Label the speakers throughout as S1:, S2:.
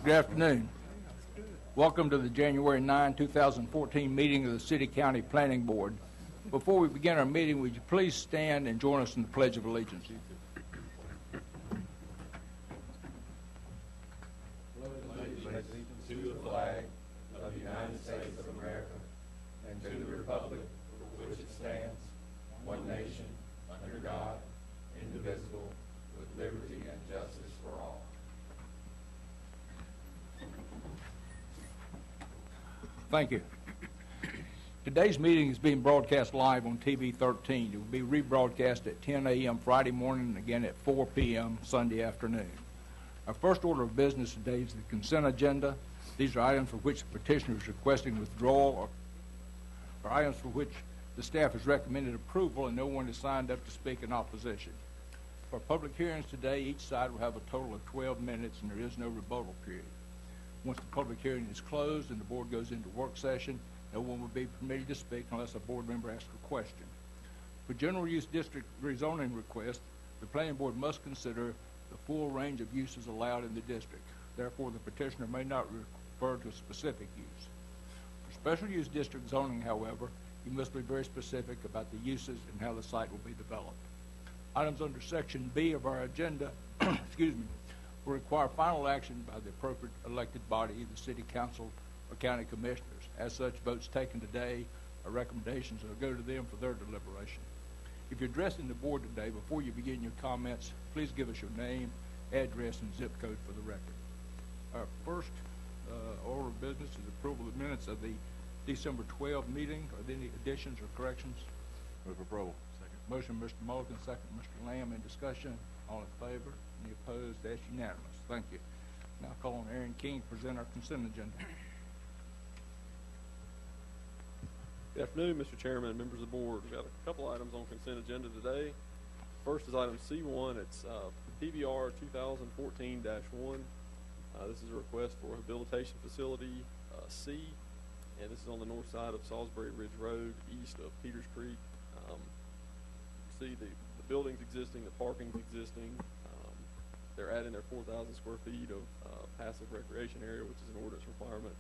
S1: Good afternoon. Welcome to the January 9, 2014 meeting of the City County Planning Board. Before we begin our meeting, would you please stand and join us in the Pledge of Allegiance?
S2: Allegiance to the flag of the United States of America and to the republic for which it stands, one nation, under God, indivisible, with liberty and justice for all.
S1: Thank you. Today's meeting is being broadcast live on TV 13. It will be rebroadcast at 10 a.m. Friday morning and again at 4 p.m. Sunday afternoon. Our first order of business today is the consent agenda. These are items for which the petitioner is requesting withdrawal or items for which the staff has recommended approval and no one has signed up to speak in opposition. For public hearings today, each side will have a total of 12 minutes and there is no rebuttal period. Once the public hearing is closed and the board goes into work session, no one will be permitted to speak unless a board member asks a question. For general use district rezoning requests, the planning board must consider the full range of uses allowed in the district. Therefore, the petitioner may not refer to a specific use. For special use district zoning, however, you must be very specific about the uses and how the site will be developed. Items under Section B of our agenda excuse me, will require final action by the appropriate elected body, the City Council or County Commissioners. As such, votes taken today are recommendations that will go to them for their deliberation. If you're addressing the board today, before you begin your comments, please give us your name, address, and zip code for the record. Our first order of business is approval of minutes of the December 12 meeting. Are there any additions or corrections?
S3: Move approval. Second.
S1: Motion, Mr. Mulligan, second, Mr. Lamb. In discussion, all in favor? Any opposed? That's unanimous. Thank you. Now call on Aaron King to present our consent agenda.
S4: Good afternoon, Mr. Chairman and members of the board. We've got a couple items on consent agenda today. First is item C1. It's PBR 2014-1. This is a request for a rehabilitation facility C, and this is on the north side of Salisbury Ridge Road, east of Peters Creek. You see the building's existing, the parking's existing. They're adding their 4,000 square feet of passive recreation area, which is an ordinance requirement.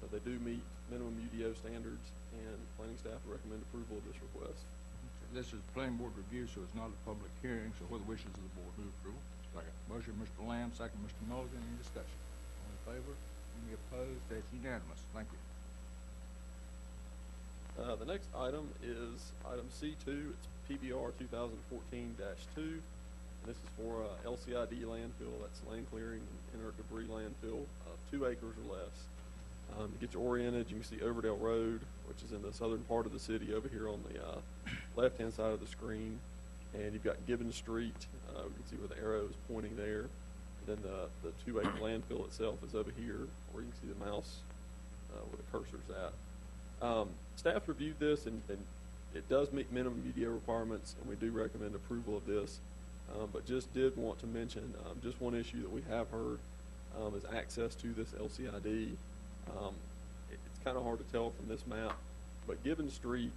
S4: So they do meet minimum UDO standards, and planning staff recommend approval of this request.
S1: This is planning board review, so it's not a public hearing. So what are the wishes of the board? Move approval. Second. Motion, Mr. Lamb. Second, Mr. Mulligan. Any discussion? All in favor? Any opposed? That's unanimous. Thank you.
S4: The next item is item C2. It's PBR 2014-2. This is for LCID landfill. That's land clearing and inert debris landfill, 2 acres or less. To get you oriented, you can see Overdale Road, which is in the southern part of the city over here on the left-hand side of the screen. And you've got Gibbons Street. We can see where the arrow is pointing there. And then the 2-acre landfill itself is over here, where you can see the mouse where the cursor's at. Staff reviewed this, and it does meet minimum UDO requirements, and we do recommend approval of this. But just did want to mention just one issue that we have heard is access to this LCID. It's kind of hard to tell from this map, but Gibbons Street,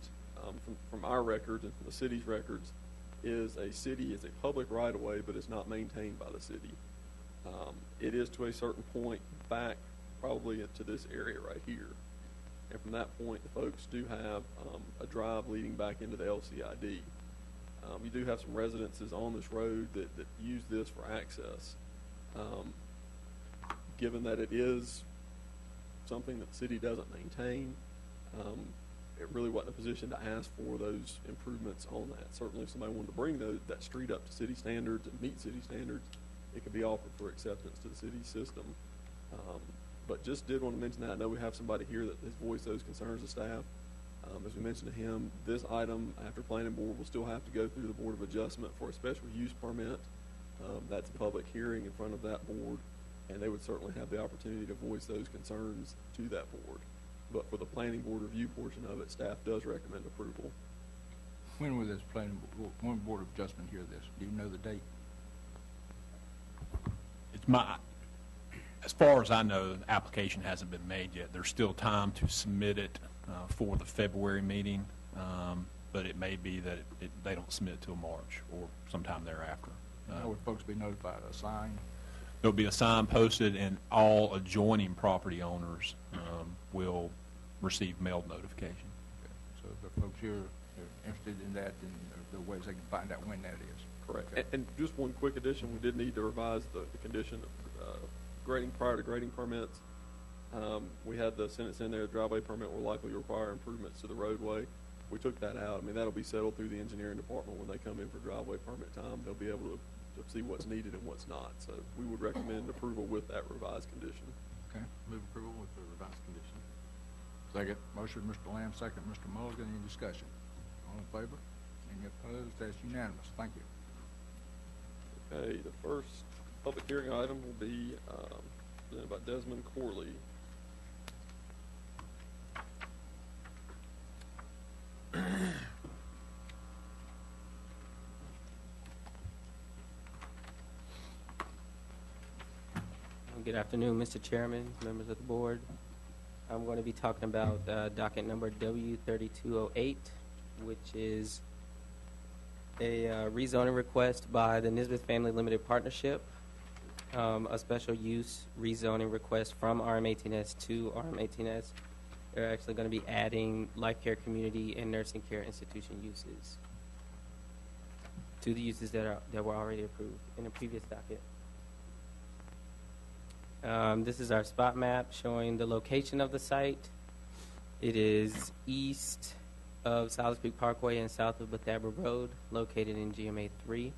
S4: from our records and from the city's records, is a public right-of-way, but it's not maintained by the city. It is to a certain point back, probably to this area right here. And from that point, the folks do have a drive leading back into the LCID. You do have some residences on this road that use this for access. Given that it is something that the city doesn't maintain, it really wasn't a position to ask for those improvements on that. Certainly if somebody wanted to bring that street up to city standards and meet city standards, it could be offered for acceptance to the city system. But just did want to mention that. I know we have somebody here that has voiced those concerns to staff. As we mentioned to him, this item after planning board will still have to go through the Board of Adjustment for a special use permit. That's a public hearing in front of that board, and they would certainly have the opportunity to voice those concerns to that board. But for the planning board review portion of it, staff does recommend approval.
S1: When will this planning board, Board of Adjustment hear this? Do you know the date?
S5: As far as I know, the application hasn't been made yet. There's still time to submit it for the February meeting, but it may be that they don't submit it till March or sometime thereafter.
S1: How would folks be notified? A sign?
S5: there'll be a sign posted, and all adjoining property owners will receive mailed notification.
S1: So the folks here are interested in that, and there are ways they can find out when that is.
S4: Correct.
S1: Okay.
S4: And just one quick addition, we did need to revise the condition of grading prior to grading permits. We had the sentence in there, driveway permit will likely require improvements to the roadway. We took that out. I mean, that'll be settled through the engineering department when they come in for driveway permit time. They'll be able to see what's needed and what's not. So we would recommend approval with that revised condition.
S1: Okay.
S3: Move approval with the revised condition.
S1: Second. Motion, Mr. Lamb, second, Mr. Mulligan. Any discussion? All in favor? Any opposed? That's unanimous. Thank you.
S4: Okay, the first public hearing item will be presented by Desmond Corley.
S6: Good afternoon, Mr. Chairman, members of the board. I'm going to be talking about docket number W3208, which is a rezoning request by the Nisbet Family Limited Partnership, a special use rezoning request from RM18S to RM18S. They're actually going to be adding life care community and nursing care institution uses to the uses that were already approved in the previous docket. This is our spot map showing the location of the site. It is east of Silas Creek Parkway and south of Bethabra Road, located in GMA 3.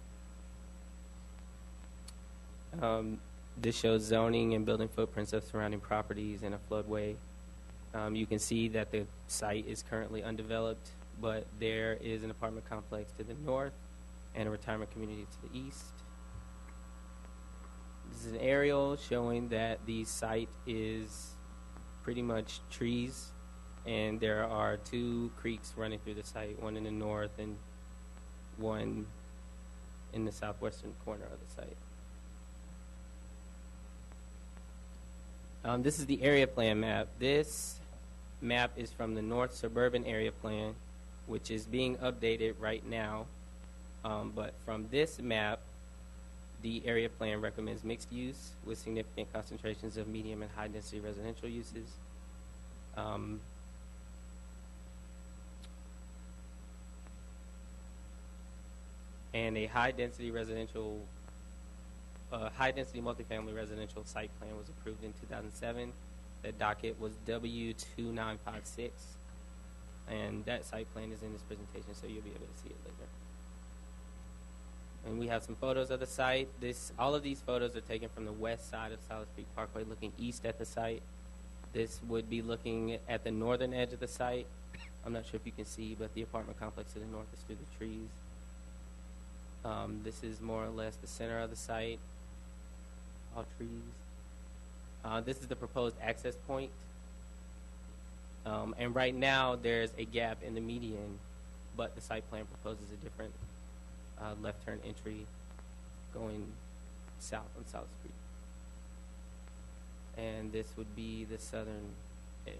S6: This shows zoning and building footprints of surrounding properties and a floodway. You can see that the site is currently undeveloped, but there is an apartment complex to the north and a retirement community to the east. This is an aerial showing that the site is pretty much trees, and there are two creeks running through the site, one in the north and one in the southwestern corner of the site. This is the area plan map. This map is from the North Suburban Area Plan, which is being updated right now. But from this map, the area plan recommends mixed use with significant concentrations of medium and high density residential uses. And a high density multifamily residential site plan was approved in 2007. The docket was W2956, and that site plan is in this presentation, so you'll be able to see it later. And we have some photos of the site. All of these photos are taken from the west side of Silas Creek Parkway, looking east at the site. This would be looking at the northern edge of the site. I'm not sure if you can see, but the apartment complex to the north is through the trees. This is more or less the center of the site, all trees. This is the proposed access point. And right now there's a gap in the median, but the site plan proposes a different left turn entry going south on South Street. And this would be the southern edge,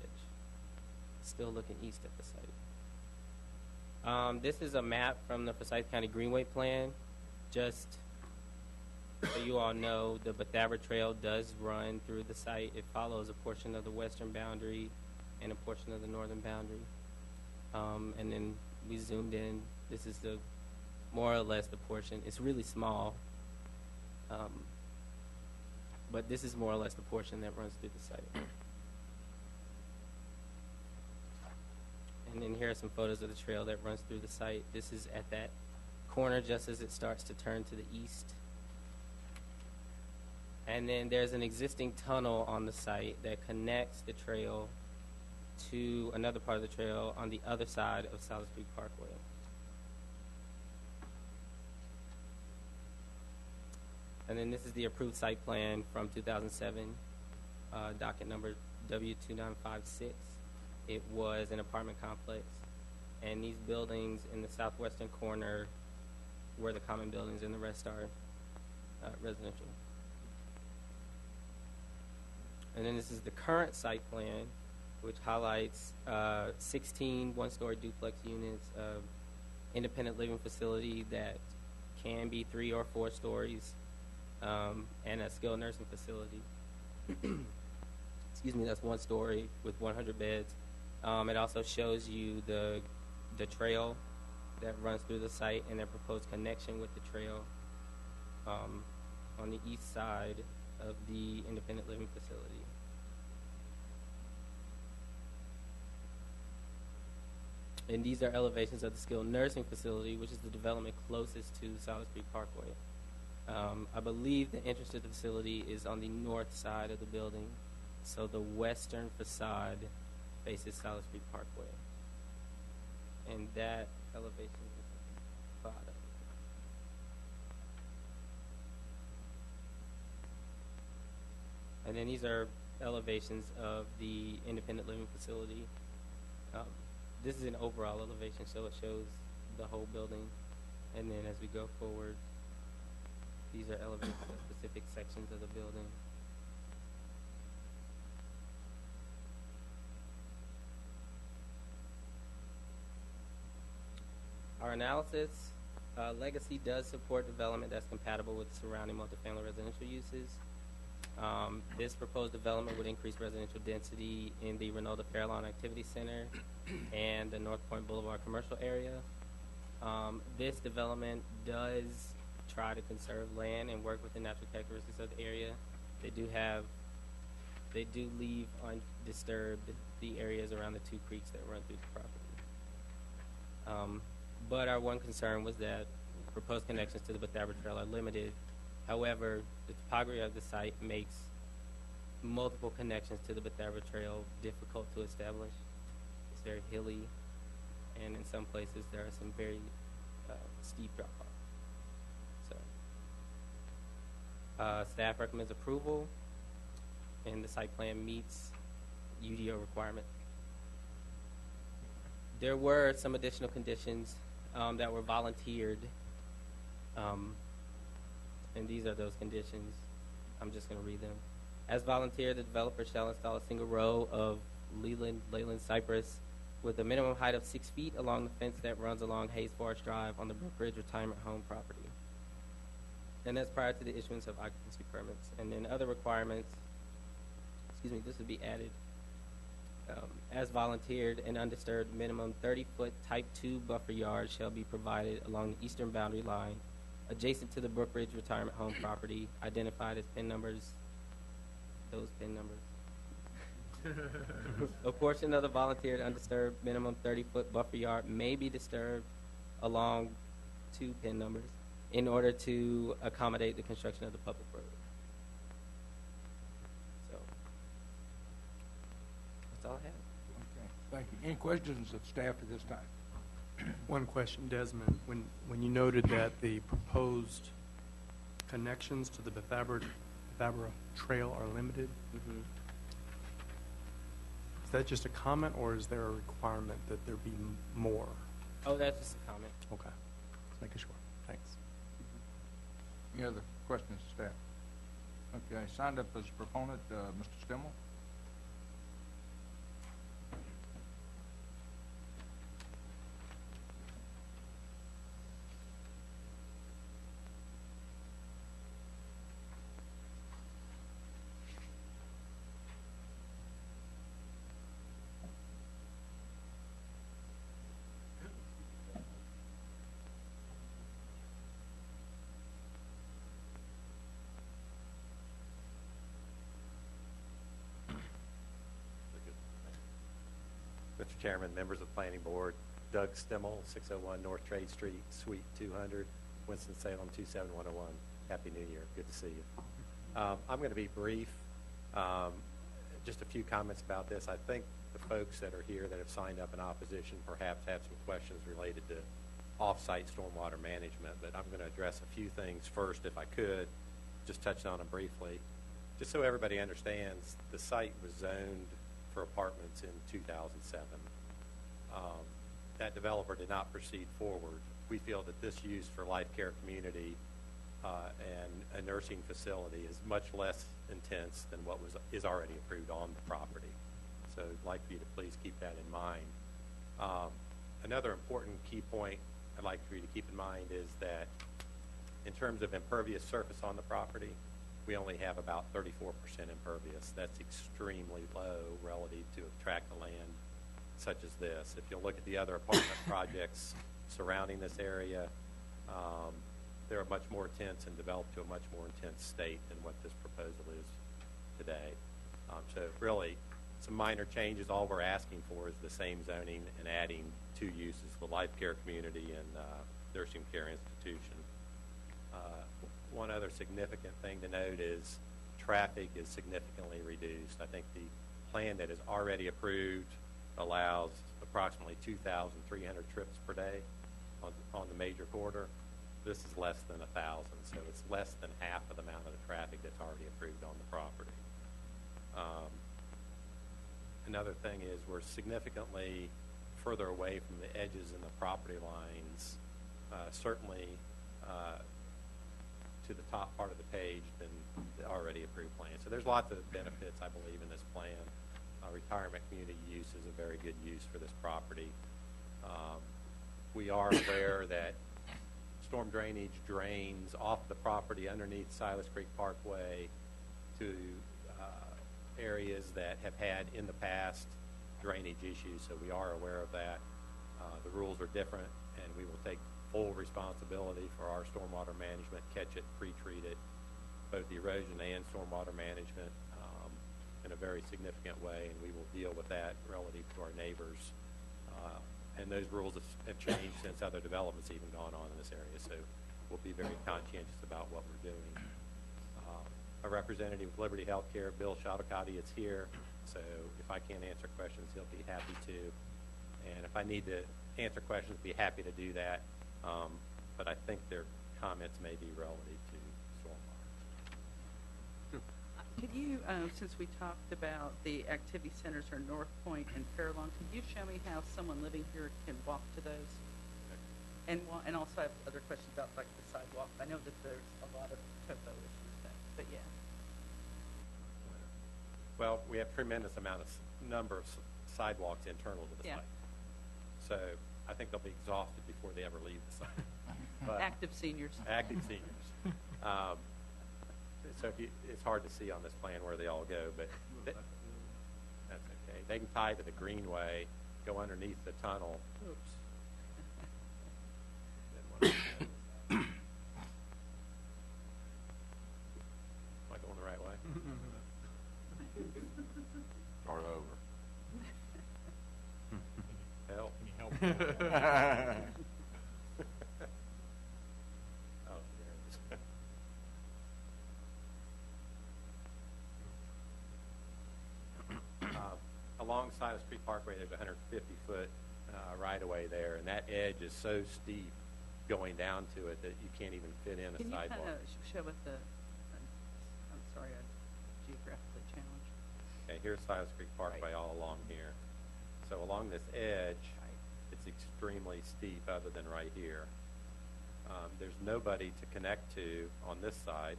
S6: still looking east at the site. This is a map from the Forsyth County Greenway Plan. Just so you all know, the Bethabra Trail does run through the site. It follows a portion of the western boundary and a portion of the northern boundary. And then we zoomed in. This is the more or less the portion. It's really small, but this is more or less the portion that runs through the site. And then here are some photos of the trail that runs through the site. This is at that corner just as it starts to turn to the east. And then there's an existing tunnel on the site that connects the trail to another part of the trail on the other side of Silas Creek Parkway. And then this is the approved site plan from 2007, docket number W2956. It was an apartment complex, and these buildings in the southwestern corner were the common buildings, and the rest are residential. And then this is the current site plan, which highlights 16 one-story duplex units of independent living facility that can be 3 or 4 stories. and a skilled nursing facility. Excuse me, that's 1 story with 100 beds. It also shows you the trail that runs through the site and their proposed connection with the trail on the east side of the independent living facility. And these are elevations of the skilled nursing facility, which is the development closest to Solid Street Parkway. I believe the entrance to the facility is on the north side of the building, so the western facade faces Solid Street Parkway. And that elevation is at the bottom. And then these are elevations of the independent living facility. This is an overall elevation, so it shows the whole building. And then as we go forward, these are elevations of specific sections of the building. Our analysis, Legacy does support development that's compatible with surrounding multifamily residential uses. This proposed development would increase residential density in the Renolda Fairlawn Activity Center and the North Point Boulevard commercial area. This development does try to conserve land and work with the natural characteristics of the area. They do leave undisturbed the areas around the 2 creeks that run through the property. But our one concern was that proposed connections to the Betharbara Trail are limited. However, the topography of the site makes multiple connections to the Betharbara Trail difficult to establish. It's very hilly, and in some places there are some very steep drop-offs. So, staff recommends approval, and the site plan meets UDO requirements. There were some additional conditions that were volunteered, and these are those conditions. I'm just going to read them. As volunteer, the developer shall install a single row of Leyland cypress with a minimum height of 6 feet along the fence that runs along Hayes Forest Drive on the Brook Ridge Retirement Home property. And that's prior to the issuance of occupancy permits. And then other requirements, this would be added. As volunteered, an undisturbed minimum 30-foot type 2 buffer yard shall be provided along the eastern boundary line adjacent to the Brook Ridge Retirement Home property, identified as PIN numbers, those PIN numbers. A portion of the volunteered undisturbed minimum 30-foot buffer yard may be disturbed along 2 PIN numbers in order to accommodate the construction of the public road. So, that's all I have.
S1: Okay, thank you. Any questions of staff at this time?
S7: One question, Desmond. When you noted that the proposed connections to the Betharbara Trail are limited,
S6: Mm-hmm.
S7: is that just a comment, or is there a requirement that there be more?
S6: Oh, that's just a comment.
S7: Okay, just making sure. Thanks.
S1: Any other questions of staff? Okay, signed up as proponent, Mr. Stimmel.
S2: Mr. Chairman, members of the Planning Board, Doug Stimmel, 601 North Trade Street, Suite 200, Winston-Salem 27101. Happy New Year. Good to see you. I'm going to be brief. Just a few comments about this. I think the folks that are here that have signed up in opposition perhaps have some questions related to off-site stormwater management, but I'm going to address a few things first, if I could, just touch on them briefly. Just so everybody understands, the site was zoned for apartments in 2007. That developer did not proceed forward. We feel that this use for life care community and a nursing facility is much less intense than what is already approved on the property. So I'd like for you to please keep that in mind. Another important key point I'd like for you to keep in mind is that In terms of impervious surface on the property, we only have about 34% impervious. That's extremely low relative to a tract of land such as this. If you look at the other apartment projects surrounding this area, they're much more intense and developed to a much more intense state than what this proposal is today. So really, some minor changes. All we're asking for is the same zoning and adding two uses, the life care community and nursing care institution. One other significant thing to note is traffic is significantly reduced. I think the plan that is already approved allows approximately 2,300 trips per day on the major corridor. This is less than 1,000, so it's less than half of the amount of the traffic that's already approved on the property. Another thing is we're significantly further away from the edges and the property lines, certainly to the top part of the page than the already approved plan. So there's lots of benefits, I believe, in this plan. Retirement community use is a very good use for this property. We are aware that storm drainage drains off the property underneath Silas Creek Parkway to areas that have had in the past drainage issues, so we are aware of that. The rules are different, and we will take full responsibility for our stormwater management, catch it, pre-treat it, both the erosion and stormwater management in a very significant way, and we will deal with that relative to our neighbors. And those rules have changed since other developments even gone on in this area, so we'll be very conscientious about what we're doing. A representative of Liberty Healthcare, Bill Shadakati, is here, so if I can't answer questions, he'll be happy to. And if I need to answer questions, be happy to do that. But I think their comments may be relative to stormwater.
S8: Could you, since we talked about the activity centers or North Point and Fairlawn, could you show me how someone living here can walk to those? And also I have other questions about like the sidewalk. I know that there's a lot of topo issues there, but yeah.
S2: Well, we have tremendous number of sidewalks internal to the
S8: Yeah.
S2: site. So I think they'll be exhausted before they ever leave the site. But
S8: Active seniors.
S2: active seniors. So it's hard to see on this plan where they all go, but that's okay. They can tie to the greenway, go underneath the tunnel. Oops. Am I going the right way?
S3: Start over.
S2: Help.
S1: Help.
S2: Oh, there it is. Along Silas Creek Parkway, there's a 150-foot right-of-way there, and that edge is so steep going down to it that you can't even fit in a
S8: Can you
S2: sidewalk.
S8: kind of show what the, I'm sorry, I'm geographically challenged.
S2: Okay, here's Silas Creek Parkway all along here. So along this edge, it's extremely steep other than right here. There's nobody to connect to on this side,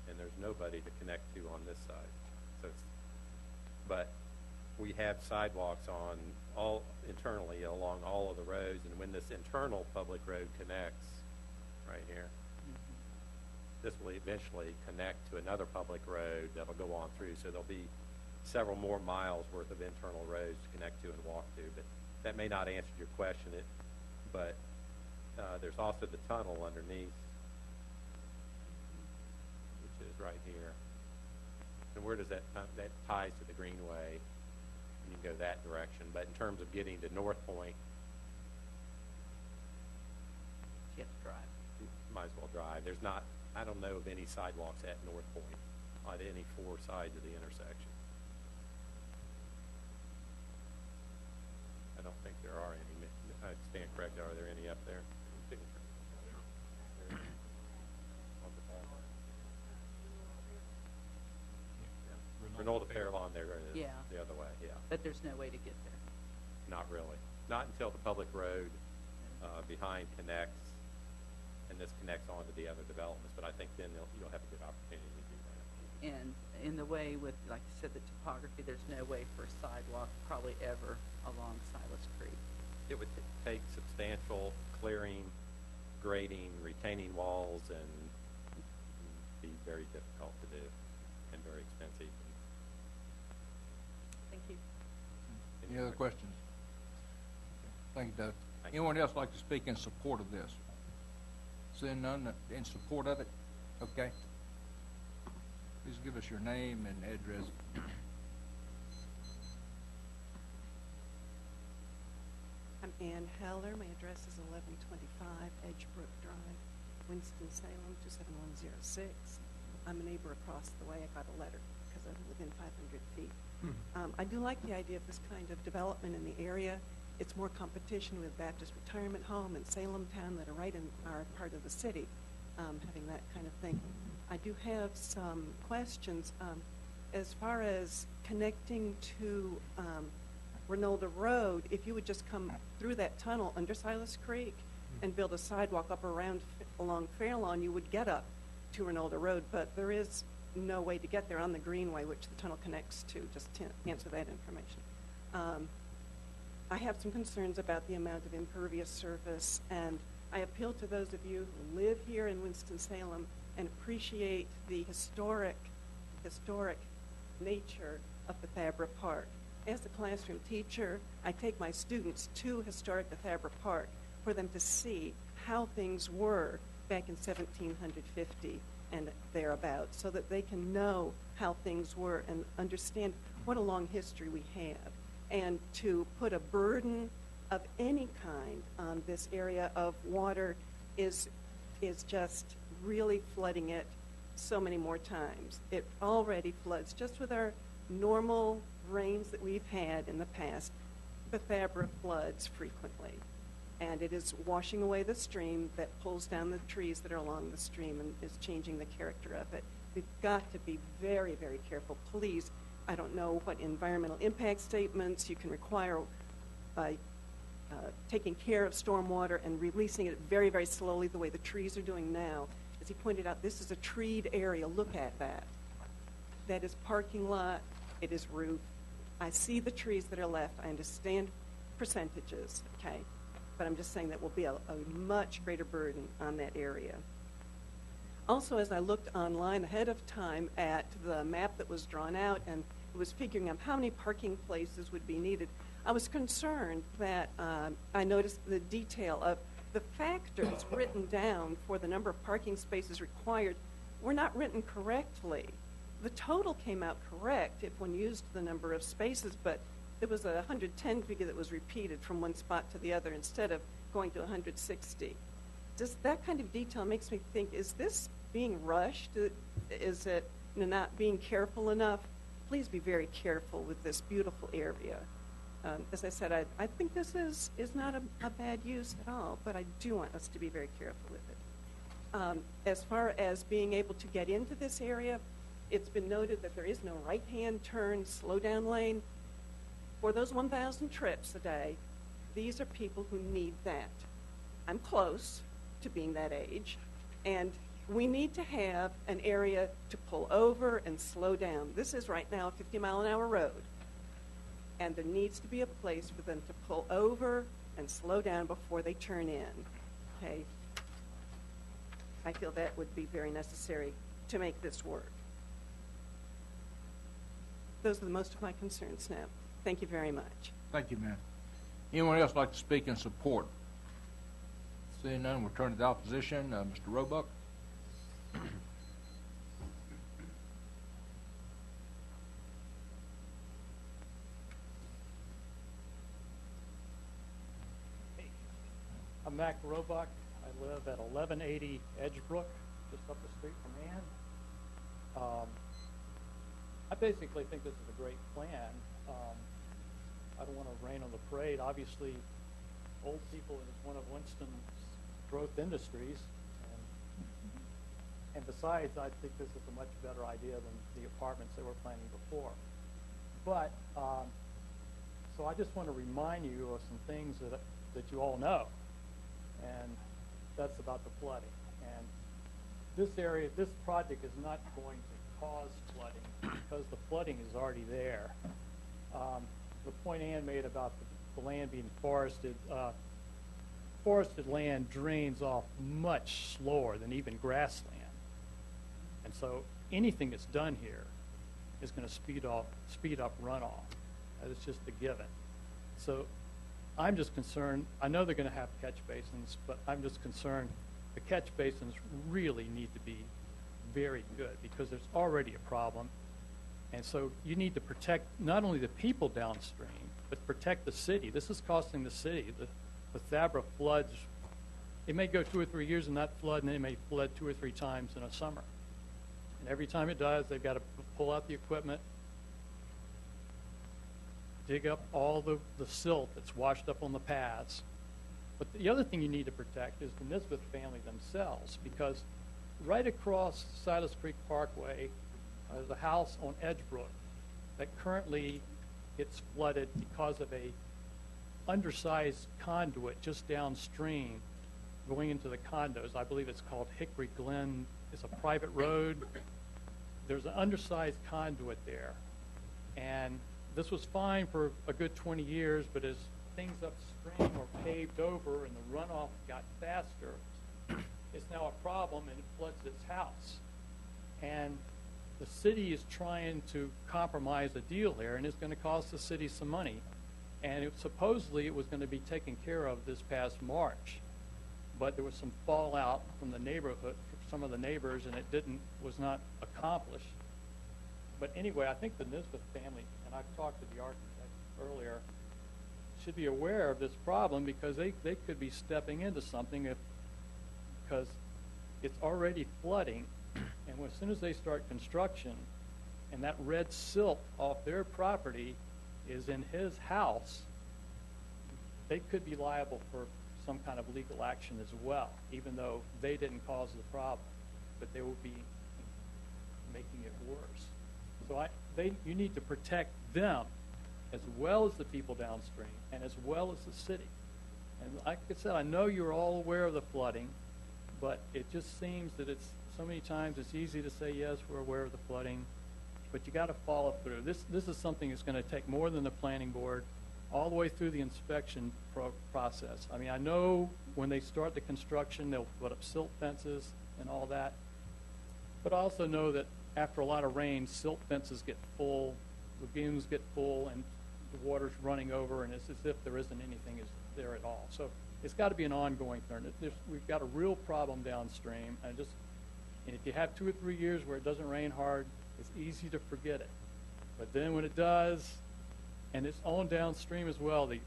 S2: and there's nobody to connect to on this side. So but we have sidewalks on all internally along all of the roads, and when this internal public road connects right here, this will eventually connect to another public road that'll go on through. So there'll be several more miles worth of internal roads to connect to and walk to. But that may not answer your question. But there's also the tunnel underneath, which is right here. And where does that ties to the greenway? You can go that direction. But in terms of getting to North Point,
S8: You have to drive.
S2: you might as well drive. There's not, I don't know of any sidewalks at North Point on any four sides of the intersection. I don't think there are any. I stand corrected. Are there any up there? Renault to Fairlawn, there it is.
S8: Yeah.
S2: The other way, yeah.
S8: But there's no way to get there.
S2: Not really. Not until the public road behind connects, and this connects onto the other developments. But I think then you'll have a good opportunity to do that.
S8: And in the way with, like you said, the topography, there's no way for a sidewalk probably ever along Silas Creek.
S2: It would take substantial clearing,
S9: grading, retaining walls, and be very difficult to do and very expensive.
S8: Thank you.
S1: Any other questions? Thank you, Doug.
S9: Thank you.
S1: Anyone else like to speak in support of this? Seeing none, in support of it? Okay. Please give us your name and address.
S10: I'm Ann Heller. My address is 1125 Edgebrook Drive, Winston-Salem, 27106. I'm a neighbor across the way. I got a letter because I'm within 500 feet. I do like the idea of this kind of development in the area. It's more competition with Baptist Retirement Home and Salem Town that are right in our part of the city, having that kind of thing. I do have some questions. As far as connecting to Renolda Road, if you would just come through that tunnel under Silas Creek and build a sidewalk up around along Fairlawn, you would get up to Renolda Road, but there is no way to get there on the Greenway, which the tunnel connects to, just to answer that information. I have some concerns about the amount of impervious surface, and I appeal to those of you who live here in Winston-Salem and appreciate the historic nature of Bethabara Park. As a classroom teacher, I take my students to historic Bethabara Park for them to see how things were back in 1750 and thereabouts, so that they can know how things were and understand what a long history we have. And to put a burden of any kind on this area of water is just really flooding it so many more times. It already floods just with our normal rains that we've had in the past. Bethabara floods frequently, and it is washing away the stream that pulls down the trees that are along the stream and is changing the character of it. We've got to be very, very careful. Please, I don't know what environmental impact statements you can require by taking care of stormwater and releasing it very, very slowly the way the trees are doing now. As he pointed out, this is a treed area. Look at that. That is parking lot. It is roof. I see the trees that are left. I understand percentages, okay? But I'm just saying that will be a much greater burden on that area. Also, as I looked online ahead of time at the map that was drawn out and was figuring out how many parking places would be needed, I was concerned that I noticed the detail of the factors written down for the number of parking spaces required were not written correctly. The total came out correct if one used the number of spaces, but there was a 110 figure that was repeated from one spot to the other instead of going to 160. Just that kind of detail makes me think, is this being rushed? Is it not being careful enough? Please be very careful with this beautiful area. As I said, I think this is not a bad use at all, but I do want us to be very careful with it. As far as being able to get into this area, it's been noted that there is no right-hand turn, slow-down lane. For those 1,000 trips a day, these are people who need that. I'm close to being that age, and we need to have an area to pull over and slow down. This is right now a 50-mile-an-hour road, and there needs to be a place for them to pull over and slow down before they turn in. Okay? I feel that would be very necessary to make this work. Those are the most of my concerns now. Thank you very much.
S1: Thank you, ma'am. Anyone else like to speak in support? Seeing none, we'll turn to the opposition. Mr. Roebuck.
S11: I'm Mac Roebuck. I live at 1180 Edgebrook, just up the street from Ann. I basically think this is a great plan. I don't want to rain on the parade. Obviously, old people is one of Winston's growth industries, and besides, I think this is a much better idea than the apartments they were planning before. But so I just want to remind you of some things that you all know, and that's about the flooding. And this area, this project is not going to cause flooding because the flooding is already there. The point Ann made about the land being forested, forested land drains off much slower than even grassland. And so anything that's done here is going to speed up runoff. That is just a given. So I'm just concerned, I know they're going to have catch basins, but I'm just concerned the catch basins really need to be very good because there's already a problem. And so you need to protect not only the people downstream, but protect the city. This is costing the city. The Thabra floods, it may go 2 or 3 years and not flood, and it may flood 2 or 3 times in a summer. And every time it does, they've got to pull out the equipment, dig up all the silt that's washed up on the paths. But the other thing you need to protect is the Nisbeth family themselves, because right across Silas Creek Parkway, there's a house on Edgebrook that currently gets flooded because of a undersized conduit just downstream going into the condos. I believe it's called Hickory Glen. It's a private road. There's an undersized conduit there. And this was fine for a good 20 years, but as things upstream were paved over and the runoff got faster, it's now a problem and it floods its house. And the city is trying to compromise a deal here, and it's going to cost the city some money. And supposedly it was going to be taken care of this past March, but there was some fallout from the neighborhood, from some of the neighbors, and it was not accomplished. But anyway, I think the Nisbeth family, and I've talked to the architect earlier, should be aware of this problem because they could be stepping into something because it's already flooding. And as soon as they start construction and that red silt off their property is in his house, they could be liable for some kind of legal action as well, even though they didn't cause the problem, but they will be making it worse. So you need to protect them as well as the people downstream and as well as the city. And like I said, I know you're all aware of the flooding, but it just seems that it's so many times it's easy to say, yes, we're aware of the flooding, but you got to follow through. This is something that's going to take more than the planning board, all the way through the inspection process. I mean, I know when they start the construction, they'll put up silt fences and all that, but I also know that after a lot of rain, silt fences get full, lagoons get full, and the water's running over, and it's as if there isn't anything there at all. So it's got to be an ongoing thing. We've got a real problem downstream, and if you have 2 or 3 years where it doesn't rain hard, it's easy to forget it. But then when it does, and it's on downstream as well, the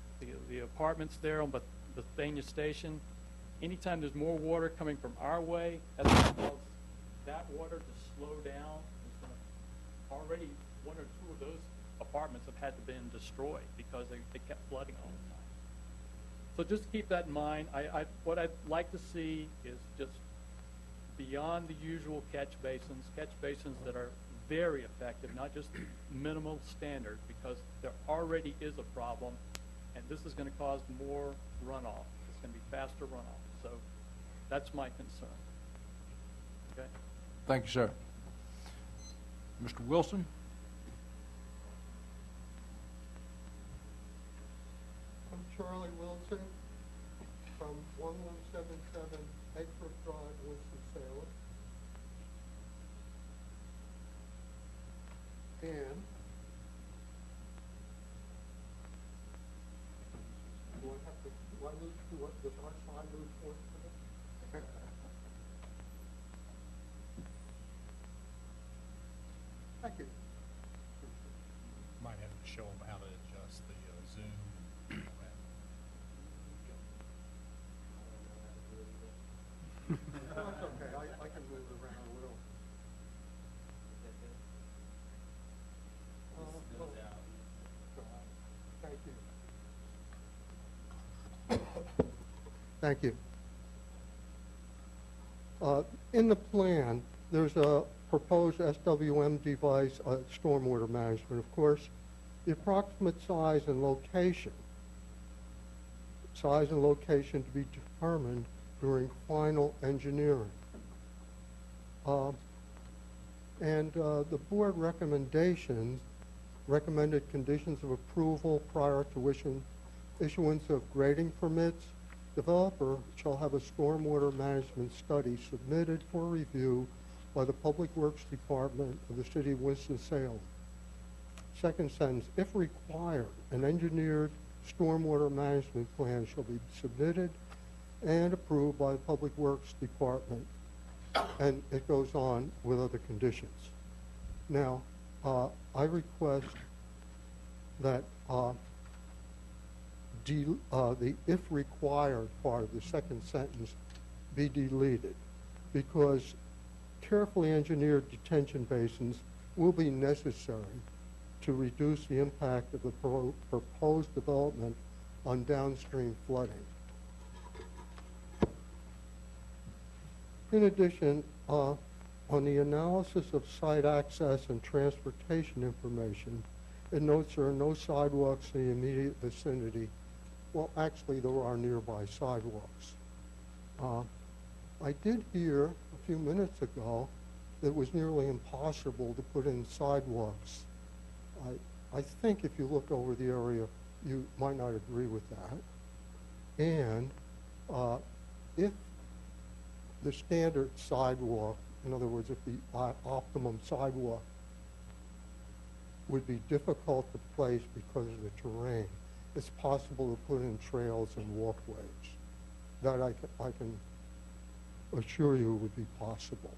S11: apartments there on Bethania Station, anytime there's more water coming from our way, that's going to cause that water to slow down. Already 1 or 2 of those apartments have had to been destroyed because they kept flooding all the time. So just keep that in mind. What I'd like to see is just beyond the usual catch basins that are very effective, not just minimal standard, because there already is a problem, and this is going to cause more runoff. It's going to be faster runoff. So that's my concern. Okay?
S1: Thank you, sir. Mr. Wilson?
S12: I'm Charlie Wilson from 1177 Edgebrook Drive, Winston-Salem. And do I move to what does our side move forward for this? Thank you.
S13: Might have to show them how to adjust the Zoom and all that.
S12: No, it's okay. I can move it around a little. Thank you. In the plan, there's a proposed SWM device, stormwater management. Of course, the approximate size and location to be determined during final engineering. The board recommended conditions of approval prior to issuance of grading permits Developer shall have a stormwater management study submitted for review by the Public Works Department of the City of Winston-Salem. Second sentence, if required, an engineered stormwater management plan shall be submitted and approved by the Public Works Department. And it goes on with other conditions. Now, I request that the if required part of the second sentence be deleted, because carefully engineered detention basins will be necessary to reduce the impact of the proposed development on downstream flooding. In addition, on the analysis of site access and transportation information, it notes there are no sidewalks in the immediate vicinity. Well, actually, there are nearby sidewalks. I did hear a few minutes ago that it was nearly impossible to put in sidewalks. I think if you look over the area, you might not agree with that. And if the standard sidewalk, in other words, if the optimum sidewalk would be difficult to place because of the terrain, it's possible to put in trails and walkways. That I can assure you would be possible.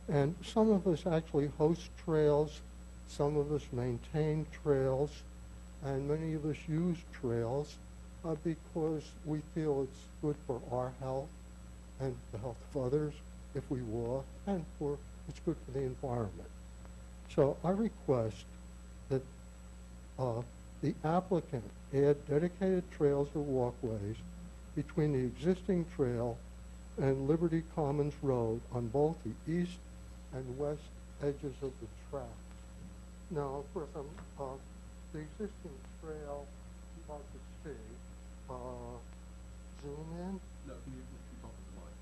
S12: And some of us actually host trails, some of us maintain trails, and many of us use trails because we feel it's good for our health and the health of others if we walk, and it's good for the environment. So I request that the applicant add dedicated trails or walkways between the existing trail and Liberty Commons Road on both the east and west edges of the track. Now, of course, the existing trail, you might could see, zoom in.
S4: No, can you talk to the mic?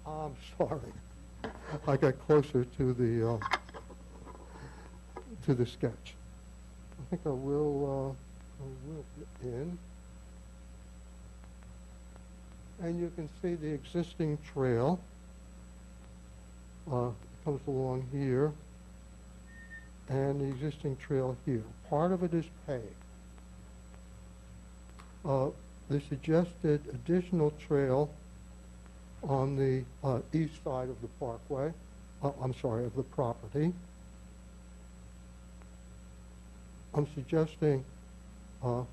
S12: I'm sorry. I got closer to the sketch. I think I will get in. And you can see the existing trail comes along here, and the existing trail here. Part of it is paved. The suggested additional trail on the east side of the parkway, of the property. I'm suggesting a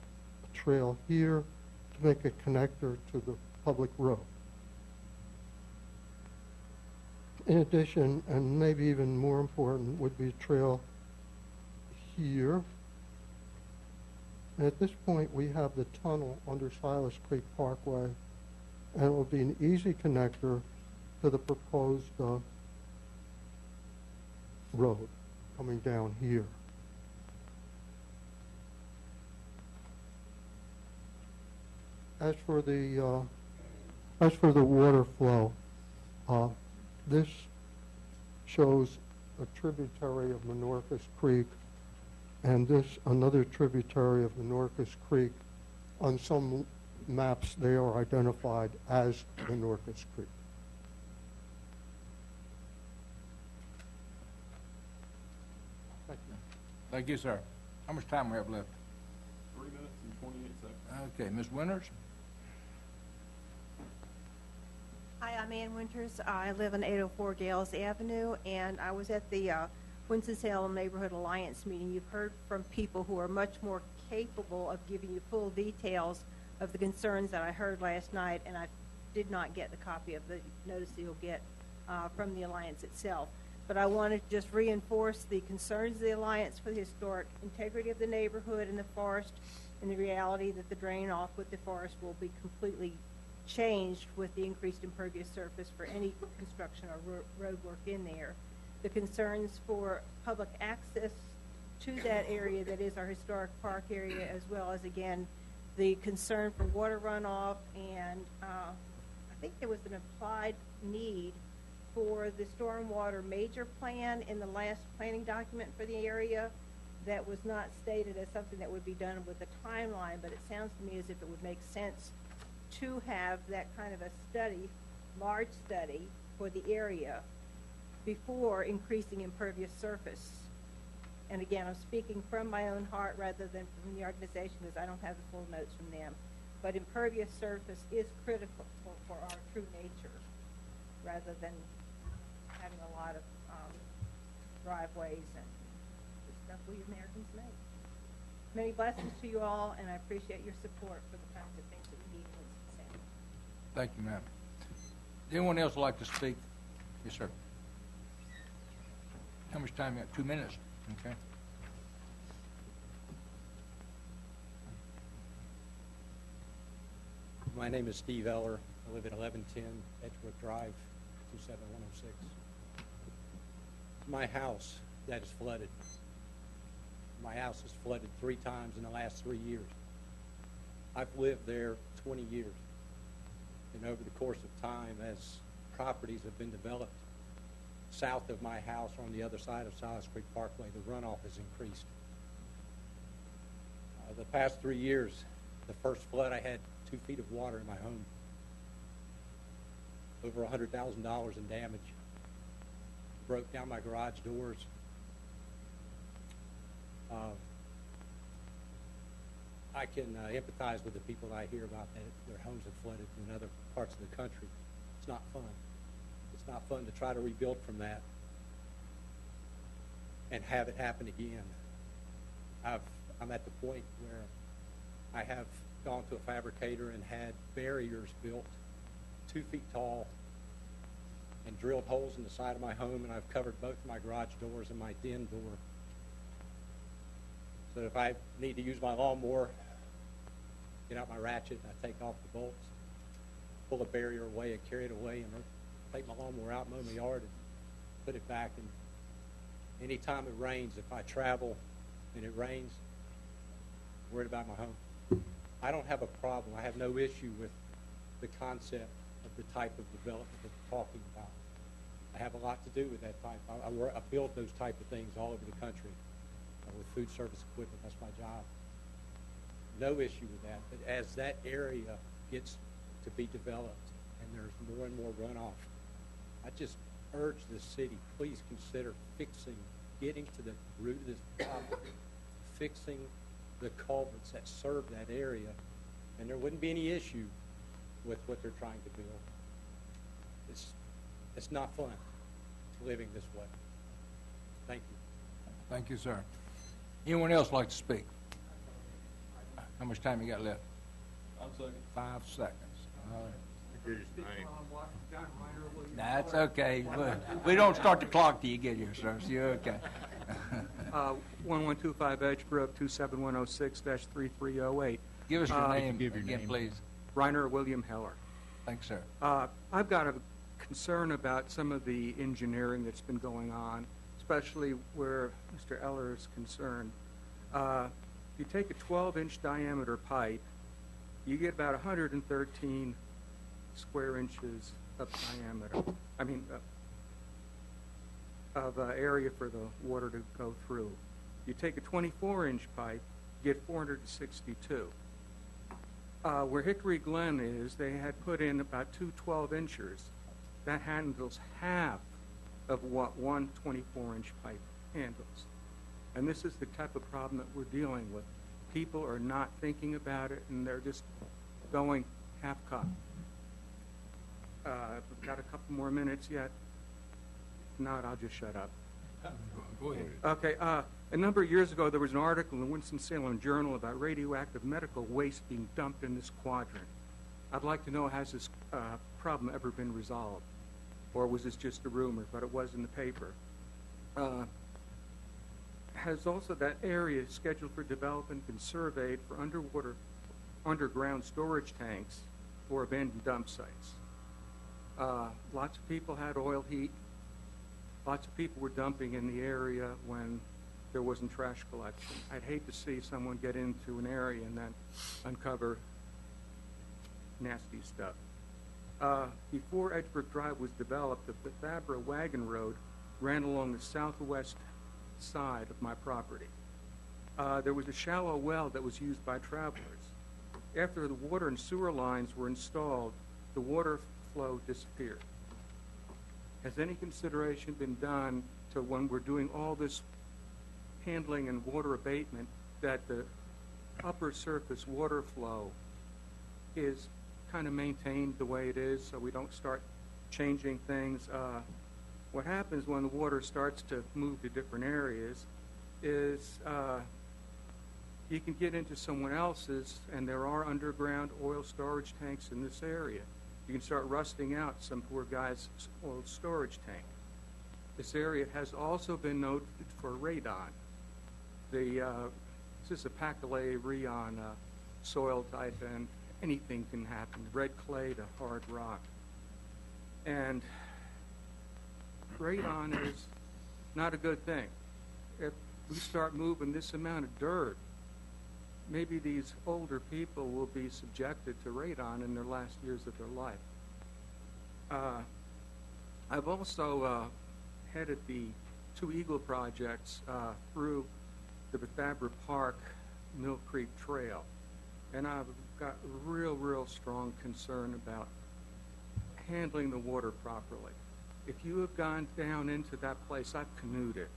S12: trail here to make a connector to the public road. In addition, and maybe even more important, would be a trail here. And at this point, we have the tunnel under Silas Creek Parkway, and it will be an easy connector to the proposed road coming down here. As for the water flow, this shows a tributary of Menorcas Creek, and this another tributary of Menorcas Creek. On some maps, they are identified as Menorcas Creek. Thank you.
S1: Thank you, sir. How much time we have left?
S4: 3 minutes and 28 seconds.
S1: Okay, Ms. Winters?
S14: Hi, I'm Ann Winters. I live on 804 Gales Avenue, and I was at the Winston-Salem Neighborhood Alliance meeting. You've heard from people who are much more capable of giving you full details of the concerns that I heard last night, and I did not get the copy of the notice that you'll get from the Alliance itself. But I wanted to just reinforce the concerns of the Alliance for the historic integrity of the neighborhood and the forest, and the reality that the drain off with the forest will be completely changed with the increased impervious surface for any construction or road work in there. The concerns for public access to that area that is our historic park area, as well as, again, the concern for water runoff, and I think there was an applied need for the stormwater major plan in the last planning document for the area that was not stated as something that would be done with a timeline, but it sounds to me as if it would make sense to have that kind of a study, large study for the area before increasing impervious surface. And again, I'm speaking from my own heart rather than from the organization because I don't have the full notes from them. But impervious surface is critical for our true nature rather than having a lot of driveways and the stuff we Americans make. Many blessings to you all, and I appreciate your support for the kinds of things that we need in Winston-Salem.
S1: Thank you, ma'am. Anyone else like to speak? Yes, sir. How much time you got? 2 minutes. Okay.
S15: My name is Steve Eller. I live at 1110 Edgebrook Drive, 27106. My house that is flooded. My house is flooded 3 times in the last 3 years. I've lived there 20 years. And over the course of time, as properties have been developed south of my house on the other side of Silas Creek Parkway, the runoff has increased. The past 3 years, the first flood, I had 2 feet of water in my home. Over $100,000 in damage. Broke down my garage doors. I can empathize with the people that I hear about that their homes have flooded in other parts of the country. It's not fun. It's not fun to try to rebuild from that and have it happen again. I'm at the point where I have gone to a fabricator and had barriers built 2 feet tall and drilled holes in the side of my home, and I've covered both my garage doors and my den door. So if I need to use my lawnmower, get out my ratchet, I take off the bolts, pull a barrier away and carry it away, and take my lawnmower out, mow my yard, and put it back. And anytime it rains, if I travel and it rains, I'm worried about my home. I don't have a problem. I have no issue with the concept of the type of development that we're talking about. I have a lot to do with that type. I build those type of things all over the country with food service equipment. That's my job. No issue with that. But as that area gets to be developed and there's more and more runoff, I just urge the city, please consider getting to the root of this problem, fixing the culverts that serve that area, and there wouldn't be any issue with what they're trying to build. It's not fun living this way. Thank you.
S1: Thank you, sir. Anyone else like to speak? How much time you got left? 5 seconds. That's okay. We don't start the clock till you get here, sir, so you're okay.
S16: 1125 Edgebrook, 27106-3308.
S1: Give us your name again, please.
S16: Reiner William Heller.
S1: Thanks, sir.
S16: I've got a concern about some of the engineering that's been going on, especially where Mr. Eller is concerned. You take a 12-inch diameter pipe, you get about 113 square inches of diameter. Of area for the water to go through. You take a 24-inch pipe, you get 462. Where Hickory Glen is, they had put in about 2 12-inchers. That handles half of what one 24-inch pipe handles. And this is the type of problem that we're dealing with. People are not thinking about it, and they're just going half-cocked. We've got a couple more minutes yet. If not, I'll just shut up.
S1: Go ahead.
S16: Okay, a number of years ago, there was an article in the Winston-Salem Journal about radioactive medical waste being dumped in this quadrant. I'd like to know, has this problem ever been resolved? Or was this just a rumor, but it was in the paper? Has also that area scheduled for development been surveyed for underground storage tanks or abandoned dump sites? Lots of people had oil heat. Lots of people were dumping in the area when there wasn't trash collection. I'd hate to see someone get into an area and then uncover nasty stuff. Before Edgebrook Drive was developed, the Fabra Wagon Road ran along the southwest side of my property. There was a shallow well that was used by travelers. after the water and sewer lines were installed, the water flow disappeared. Has any consideration been done to when we're doing all this handling and water abatement that the upper surface water flow is kind of maintained the way it is so we don't start changing things? What happens when the water starts to move to different areas is you can get into someone else's, and there are underground oil storage tanks in this area. You can start rusting out some poor guy's oil storage tank. This area has also been noted for radon. This is a Pacalay rheon soil type, and anything can happen, red clay to hard rock. And radon is not a good thing. If we start moving this amount of dirt, maybe these older people will be subjected to radon in their last years of their life. I've also headed the 2 Eagle projects through the Bethabara Park Mill Creek Trail, and I've got real strong concern about handling the water properly. If you have gone down into that place, I've canoed it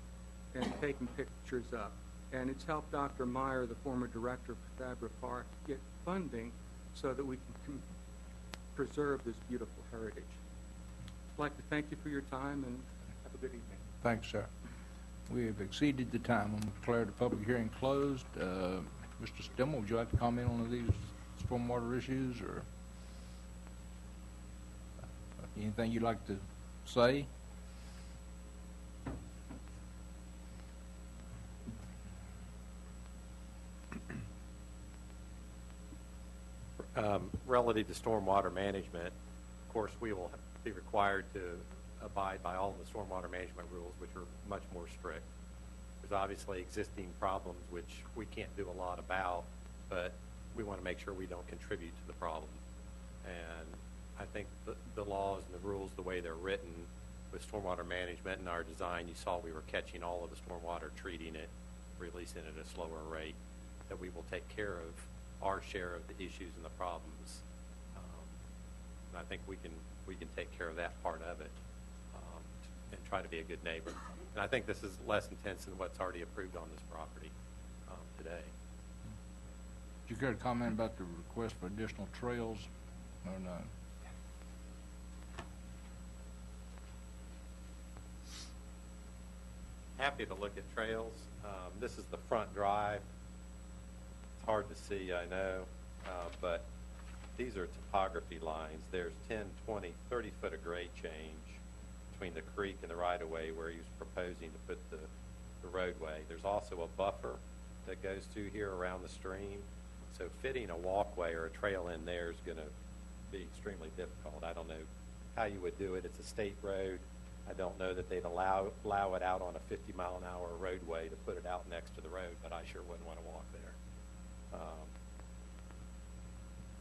S16: and taken pictures up, and it's helped Dr. Meyer, the former director of Bethabara Park, get funding so that we can preserve this beautiful heritage. I'd like to thank you for your time, and have a good evening.
S1: Thanks, sir. We have exceeded the time. I'm going to declare the public hearing closed. Mr. Stimmel, would you like to comment on these stormwater issues, or anything you'd like to say?
S9: Relative to stormwater management, of course, we will be required to abide by all of the stormwater management rules, which are much more strict. There's obviously existing problems which we can't do a lot about, but we want to make sure we don't contribute to the problem. And I think the laws and the rules, the way they're written with stormwater management and our design, you saw we were catching all of the stormwater, treating it, releasing it at a slower rate, that we will take care of our share of the issues and the problems. And I think we can take care of that part of it and try to be a good neighbor. And I think this is less intense than what's already approved on this property today.
S1: Would you care to comment about the request for additional trails or not?
S9: Happy to look at trails. This is the front drive. It's hard to see, I know, but these are topography lines. There's 10, 20, 30-foot of grade change between the creek and the right-of-way where he was proposing to put the roadway. There's also a buffer that goes through here around the stream. So fitting a walkway or a trail in there is going to be extremely difficult. I don't know how you would do it. It's a state road. I don't know that they'd allow it out on a 50-mile-an-hour roadway to put it out next to the road, but I sure wouldn't want to walk there.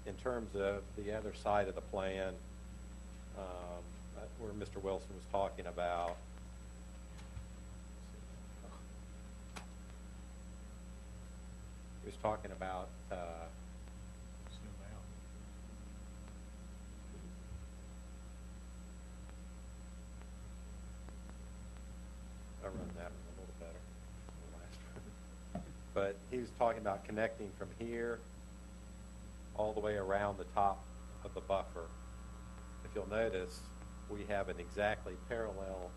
S9: In terms of the other side of the plan, where Mr. Wilson was talking about, he was talking about I run that one a little better than the last one. But he was talking about connecting from here all the way around the top of the buffer. If you'll notice, we have an exactly parallel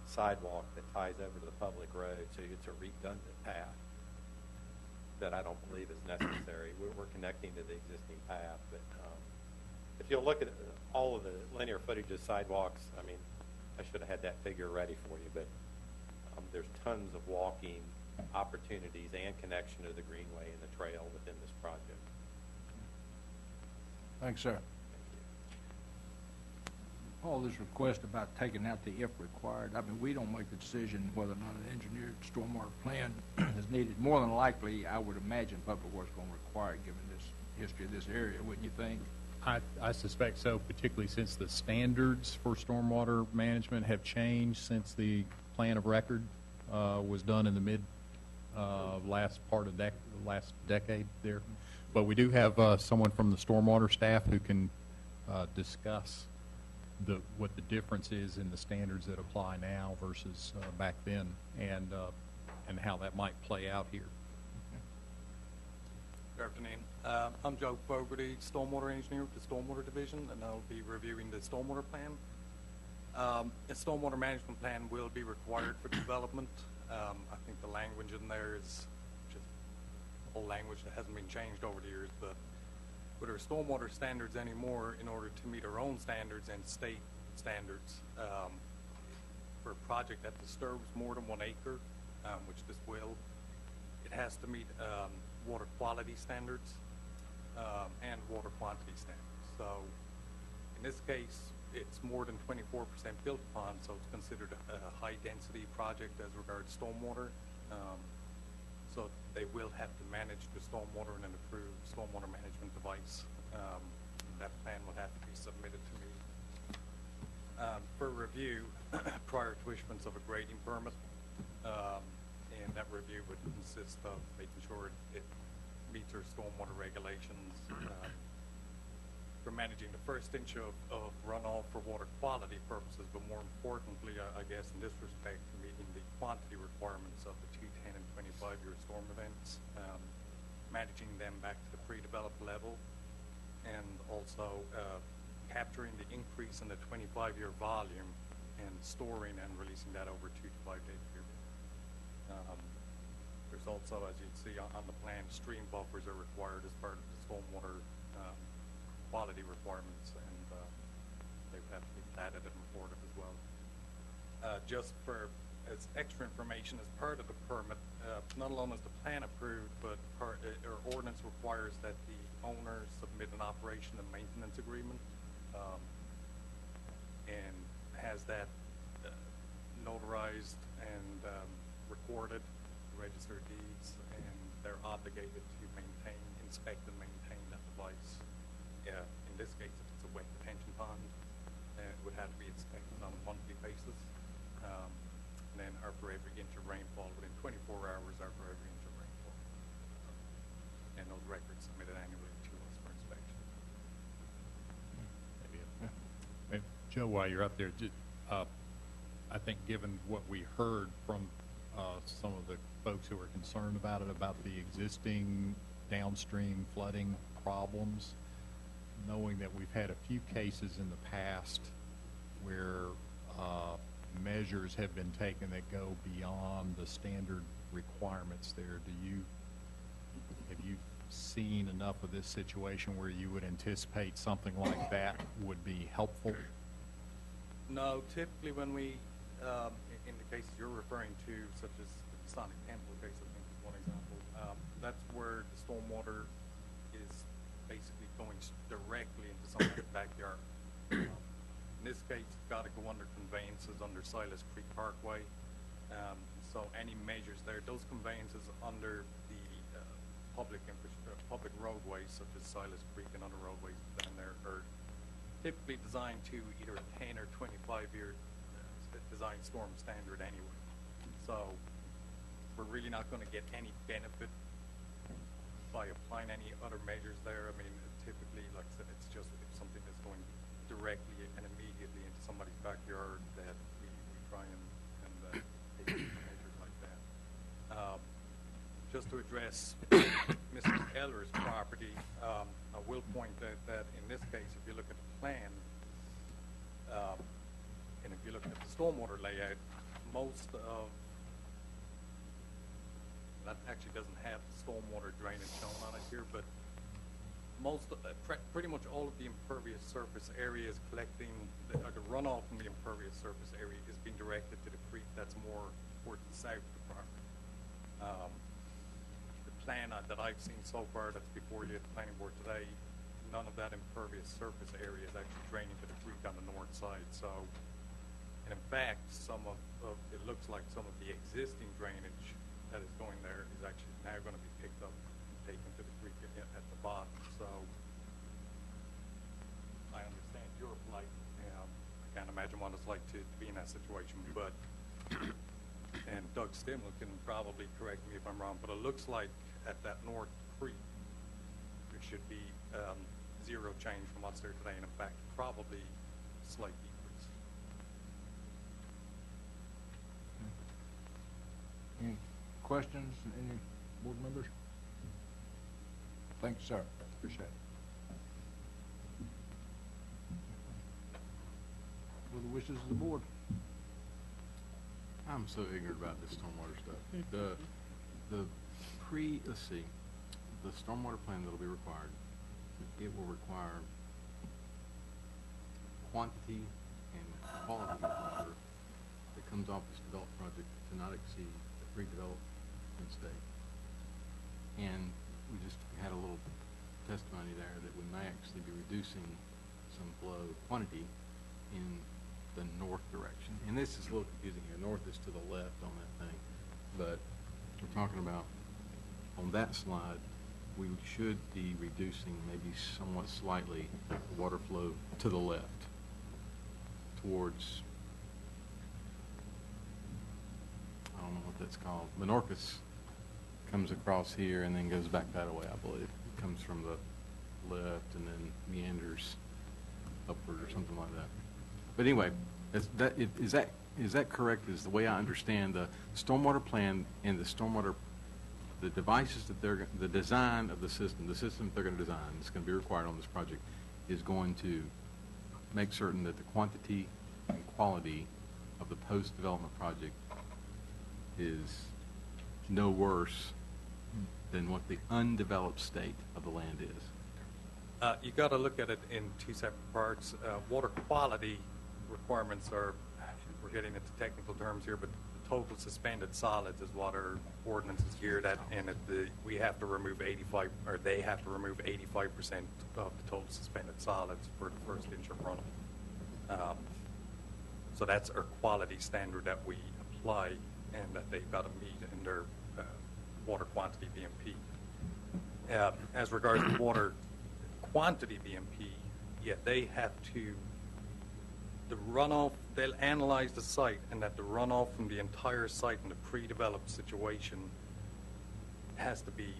S9: sidewalk that ties over to the public road, so it's a redundant path that I don't believe is necessary. We're connecting to the existing path, but if you'll look at all of the linear footage of sidewalks, I mean, I should have had that figure ready for you, but there's tons of walking opportunities and connection to the greenway and the trail within this project.
S1: Thanks, sir. All this request about taking out the if required, I mean, we don't make the decision whether or not an engineered stormwater plan is needed. More than likely, I would imagine Public Works is going to require it, given this history of this area, wouldn't you think?
S13: I suspect so, particularly since the standards for stormwater management have changed since the plan of record was done in the last part of last decade there. But we do have someone from the stormwater staff who can discuss what the difference is in the standards that apply now versus back then, and how that might play out here.
S17: Good afternoon. I'm Joe Fogarty, Stormwater Engineer with the Stormwater Division, and I'll be reviewing the stormwater plan. A stormwater management plan will be required for development. I think the language in there is just old language that hasn't been changed over the years, but with our stormwater standards anymore, in order to meet our own standards and state standards, for a project that disturbs more than 1 acre, which this will, it has to meet water quality standards and water quantity standards. So in this case, it's more than 24% built upon, so it's considered a high-density project as regards stormwater. So they will have to manage the stormwater in an approved stormwater management device. That plan will have to be submitted to me for review prior to issuance of a grading permit. And that review would consist of making sure it meets our stormwater regulations, for managing the first inch of runoff for water quality purposes, but more importantly, I guess in this respect, meeting the quantity requirements of the 2, 10, and 25-year storm events, managing them back to the pre-developed level, and also capturing the increase in the 25-year volume and storing and releasing that over a 2 to 5 day period. There's also, as you can see on the plan, stream buffers are required as part of the stormwater quality requirements, and they would have to be platted and reported as well. Just for as extra information, as part of the permit, not alone is the plan approved, but our ordinance requires that the owner submit an operation and maintenance agreement, and has that notarized and recorded, registered deeds, and they're obligated to maintain, inspect, and maintain that device. In this case, if it's a wet detention pond, it would have to be inspected on a monthly basis. And then after every inch of rainfall, within 24 hours after every inch of rainfall. And those records submitted annually to us for inspection.
S13: Joe, while you're up there, I think given what we heard from some of the folks who are concerned about it, about the existing downstream flooding problems, knowing that we've had a few cases in the past where measures have been taken that go beyond the standard requirements there, have you seen enough of this situation where you would anticipate something like that would be helpful?
S17: No, typically when we, in the cases you're referring to, such as the Sonic Temple case, I think is one example, that's where the stormwater is basically going directly into somebody's backyard. In this case, it's got to go under conveyances under Silas Creek Parkway. So any measures there, those conveyances under the public roadways, such as Silas Creek and other roadways down there, are typically designed to either a 10 or 25-year design storm standard anyway. So we're really not going to get any benefit by applying any other measures there. I mean, typically, like I said, it's just something that's going directly and immediately into somebody's backyard that we try and take measures like that. Just to address Mr. Eller's property, I will point out that in this case, if you look at the plan, and if you look at the stormwater layout, most of that actually doesn't have the stormwater drainage shown on it here, but pretty much all of the impervious surface area is collecting, the runoff from the impervious surface area is being directed to the creek that's more towards the south of the property. The plan that I've seen so far that's before you at the planning board today, none of that impervious surface area is actually draining to the creek on the north side. So, and in fact, it looks like some of the existing drainage that is going there is actually now going to be picked up and taken to the creek at the bottom. So I understand your plight. I can't imagine what it's like to be in that situation, but and Doug Stimler can probably correct me if I'm wrong, but it looks like at that North Creek, should be zero change from what's there today, and in fact, probably slight decrease.
S1: Any questions, any board members? Thank you, sir. Appreciate it. With the wishes of the board.
S3: I'm so ignorant about this stormwater stuff. Let's see, the stormwater plan that'll be required, it will require quantity and quality of water that comes off this developed project to not exceed the pre-development state. And we just had a little testimony there that we may actually be reducing some flow quantity in the north direction. And this is a little confusing here. North is to the left on that thing, but we're talking about on that slide, we should be reducing maybe somewhat slightly the water flow to the left towards, I don't know what that's called. Menorcas comes across here and then goes back that way, I believe. It comes from the left and then meanders upward or something like that. But anyway, is that correct? Is the way I understand the stormwater plan and the devices that the design of the system they're going to design, that's going to be required on this project, is going to make certain that the quantity and quality of the post-development project is no worse than what the undeveloped state of the land is.
S17: You got to look at it in two separate parts. Water quality requirements are, we're getting into technical terms here, but the total suspended solids is what our ordinance is geared at, and we have to remove 85, or they have to remove 85% of the total suspended solids for the first inch of runoff. So that's our quality standard that we apply and that they've got to meet in their water quantity BMP. As regards to water quantity BMP, yeah, they have to, the runoff, they'll analyze the site, and that the runoff from the entire site in the pre-developed situation has to be,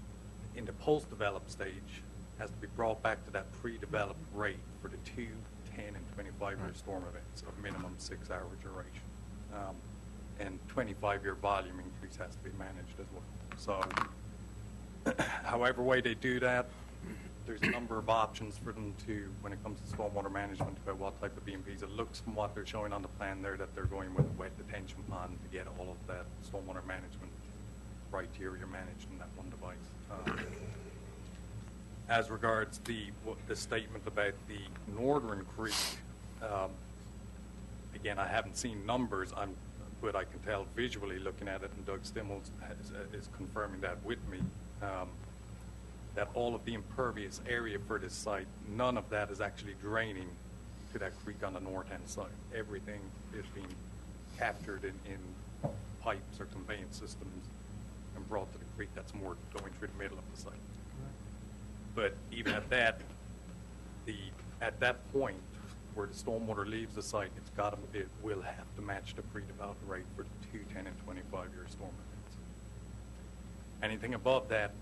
S17: in the post-developed stage, has to be brought back to that pre-developed rate for the 2, 10, and 25-year storm events of minimum 6-hour duration. And 25-year volume increase has to be managed as well. So however way they do that, there's a number of options for them to, when it comes to stormwater management, about what type of BMPs. It looks from what they're showing on the plan there that they're going with a wet detention pond to get all of that stormwater management criteria managed in that one device. As regards the statement about the Northern Creek, again, I haven't seen numbers, but I can tell visually looking at it, and Doug Stimmels is confirming that with me, that all of the impervious area for this site, none of that is actually draining to that creek on the north-hand side. Everything is being captured in pipes or conveyance systems and brought to the creek. That's more going through the middle of the site. But even at that, at that point where the stormwater leaves the site, it will have to match the pre-developed rate for the 2, 10, and 25-year storm events. Anything above that,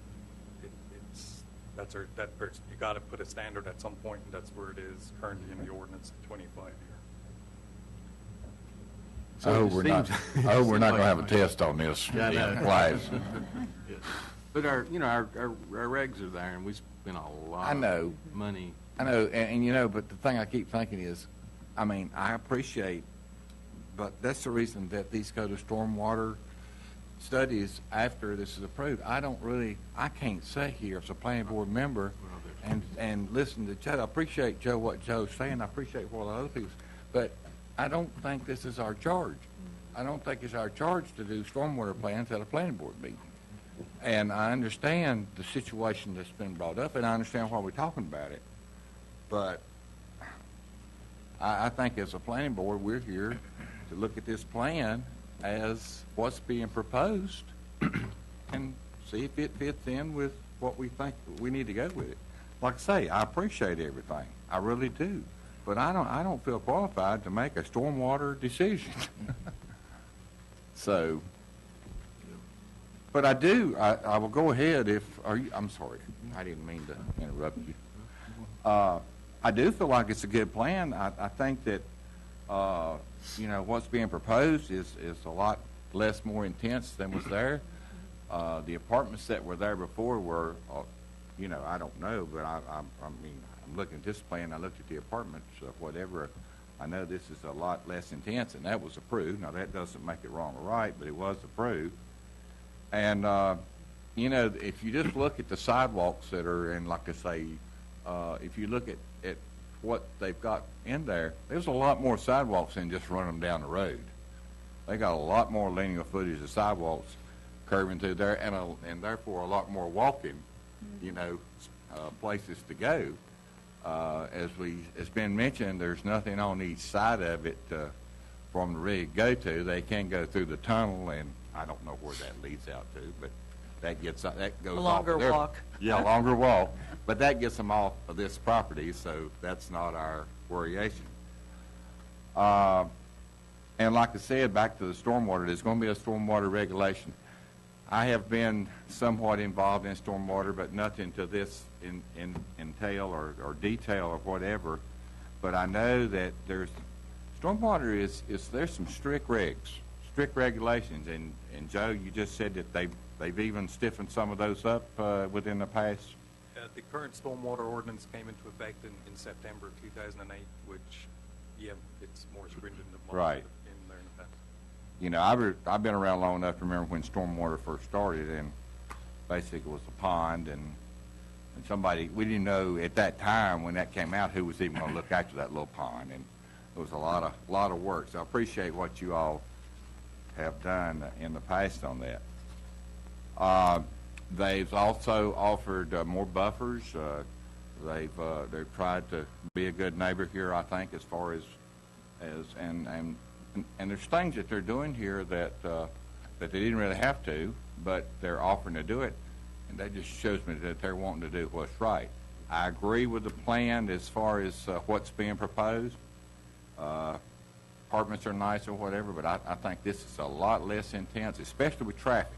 S17: you got to put a standard at some point, and that's where it is currently in the ordinance, 25-year.
S3: So
S2: I hope we're not going to have a test on this.
S3: Yeah, I know.
S2: Applies.
S3: But our regs are there, and we spend a lot of money.
S2: I know, and but the thing I keep thinking is, I appreciate, but that's the reason that these go to stormwater studies after this is approved. I can't sit here as a planning board member and listen to Joe. I appreciate what Joe's saying. I appreciate what other people, but I don't think this is our charge. I don't think it's our charge to do stormwater plans at a planning board meeting. And I understand the situation that's been brought up, and I understand why we're talking about it. But I think as a planning board, we're here to look at this plan as what's being proposed and see if it fits in with what we think we need to go with it. Like I say, I appreciate everything. I really do. But I don't feel qualified to make a stormwater decision. So
S18: But I will go ahead I'm sorry, I didn't mean to interrupt you. I do feel like it's a good plan. I think that, what's being proposed is a lot more intense than was there. The apartments that were there before were, I don't know, but I'm looking at this plan, I looked at the apartments, whatever. I know this is a lot less intense, and that was approved. Now, that doesn't make it wrong or right, but it was approved. And, if you just look at the sidewalks that are, and like I say, if you look at what they've got in there, there's a lot more sidewalks than just running them down the road. They got a lot more linear footage of sidewalks curving through there, and therefore a lot more walking, places to go. As been mentioned, there's nothing on each side of it for them to really go to. They can go through the tunnel, and I don't know where that leads out to, but that goes
S8: A longer
S18: off of
S8: walk.
S18: Yeah, longer walk. But that gets them off of this property, so that's not our worryation. And like I said, back to the stormwater, there's going to be a stormwater regulation. I have been somewhat involved in stormwater, but nothing to this entail or detail or whatever. But I know that stormwater there's some strict regulations, and Joe, you just said that they've even stiffened some of those up within the past.
S17: The current stormwater ordinance came into effect in September of 2008, which, it's more stringent than what
S18: Right.
S17: in there in the past.
S18: I've been around long enough to remember when stormwater first started, and basically it was a pond, and we didn't know at that time when that came out who was even going to look after that little pond, and it was a lot of work. So I appreciate what you all have done in the past on that. They've also offered more buffers. They've tried to be a good neighbor here, I think, as far as and there's things that they're doing here that they didn't really have to, but they're offering to do it, and that just shows me that they're wanting to do what's right. I agree with the plan as far as what's being proposed. Apartments are nice or whatever, but I think this is a lot less intense, especially with traffic.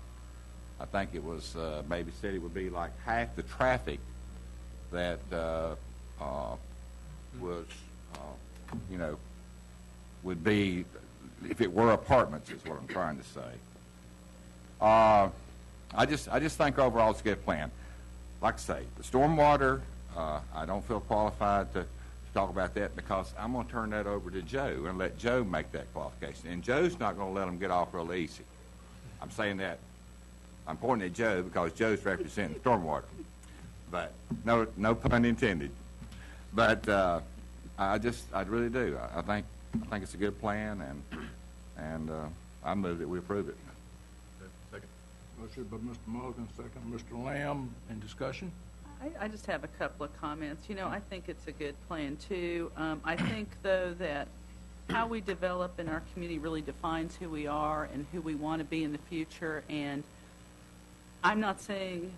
S18: I think it was maybe said it would be like half the traffic that was, would be if it were apartments, is what I'm trying to say. I just think overall it's a good plan. Like I say, the stormwater, I don't feel qualified to talk about that because I'm going to turn that over to Joe and let Joe make that qualification. And Joe's not going to let them get off real easy. I'm saying that. I'm pointing at Joe because Joe's representing stormwater. But no pun intended. But I really do. I think it's a good plan, and I move that we approve it.
S1: Second. Motion by Mr. Mulligan, second Mr. Lamb. In discussion?
S8: I just have a couple of comments. I think it's a good plan, too. I think, though, that how we develop in our community really defines who we are and who we want to be in the future. And I'm not saying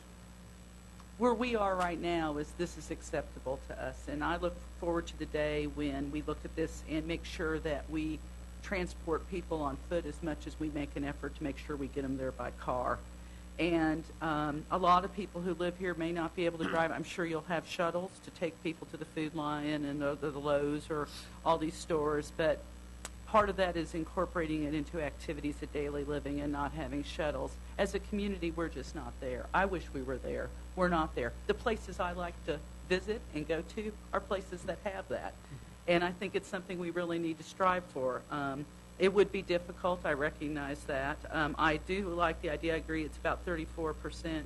S8: where we are right now is this is acceptable to us. And I look forward to the day when we look at this and make sure that we transport people on foot as much as we make an effort to make sure we get them there by car. And a lot of people who live here may not be able to drive. I'm sure you'll have shuttles to take people to the Food Lion and the Lowe's or all these stores. But part of that is incorporating it into activities of daily living and not having shuttles. As a community, we're just not there. I wish we were there. We're not there. The places I like to visit and go to are places that have that. And I think it's something we really need to strive for. It would be difficult. I recognize that. I do like the idea. I agree it's about 34%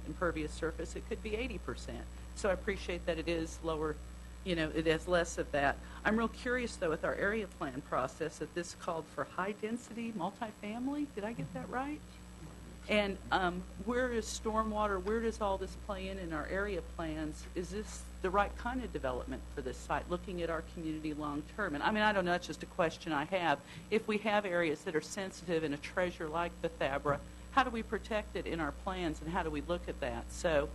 S8: impervious surface. It could be 80%. So I appreciate that it is lower, it has less of that. I'm real curious, though, with our area plan process that this called for high-density multifamily. Did I get that right? And where is stormwater? Where does all this play in our area plans? Is this the right kind of development for this site, looking at our community long term? And I don't know, that's just a question I have. If we have areas that are sensitive in a treasure like Bethabara, how do we protect it in our plans, and how do we look at that? So,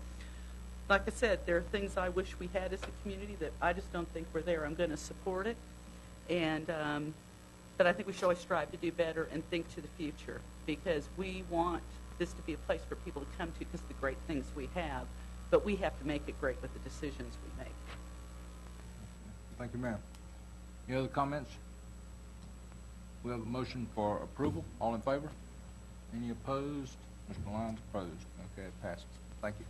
S8: like I said, there are things I wish we had as a community that I just don't think were there. I'm going to support it, and but I think we should always strive to do better and think to the future, because we want this to be a place for people to come to because of the great things we have, but we have to make it great with the decisions we make.
S1: Thank you, ma'am. Any other comments? We have a motion for approval. All in favor? Any opposed? Mr. Lyons opposed. Okay, it passes. Thank you.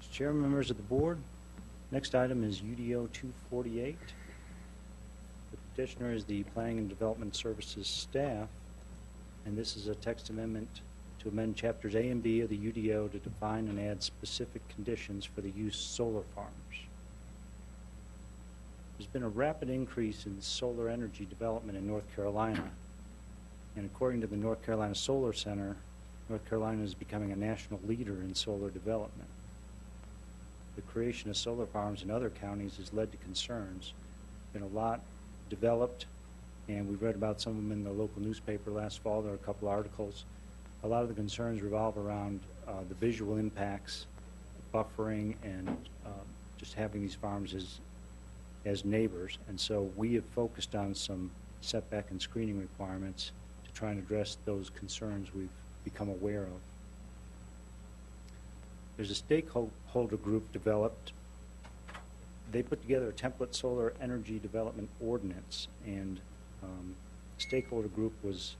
S19: Mr. Chairman, members of the board, next item is UDO 248. The petitioner is the Planning and Development Services staff, and this is a text amendment to amend chapters A and B of the UDO to define and add specific conditions for the use of solar farms. There's been a rapid increase in solar energy development in North Carolina, and according to the North Carolina Solar Center, North Carolina is becoming a national leader in solar development. The creation of solar farms in other counties has led to concerns. Been a lot developed, and we've read about some of them in the local newspaper last fall. There are a couple articles. A lot of the concerns revolve around the visual impacts, buffering, and just having these farms as neighbors. And so we have focused on some setback and screening requirements to try and address those concerns we've become aware of. There's a stakeholder group developed. They put together a template solar energy development ordinance, and the stakeholder group was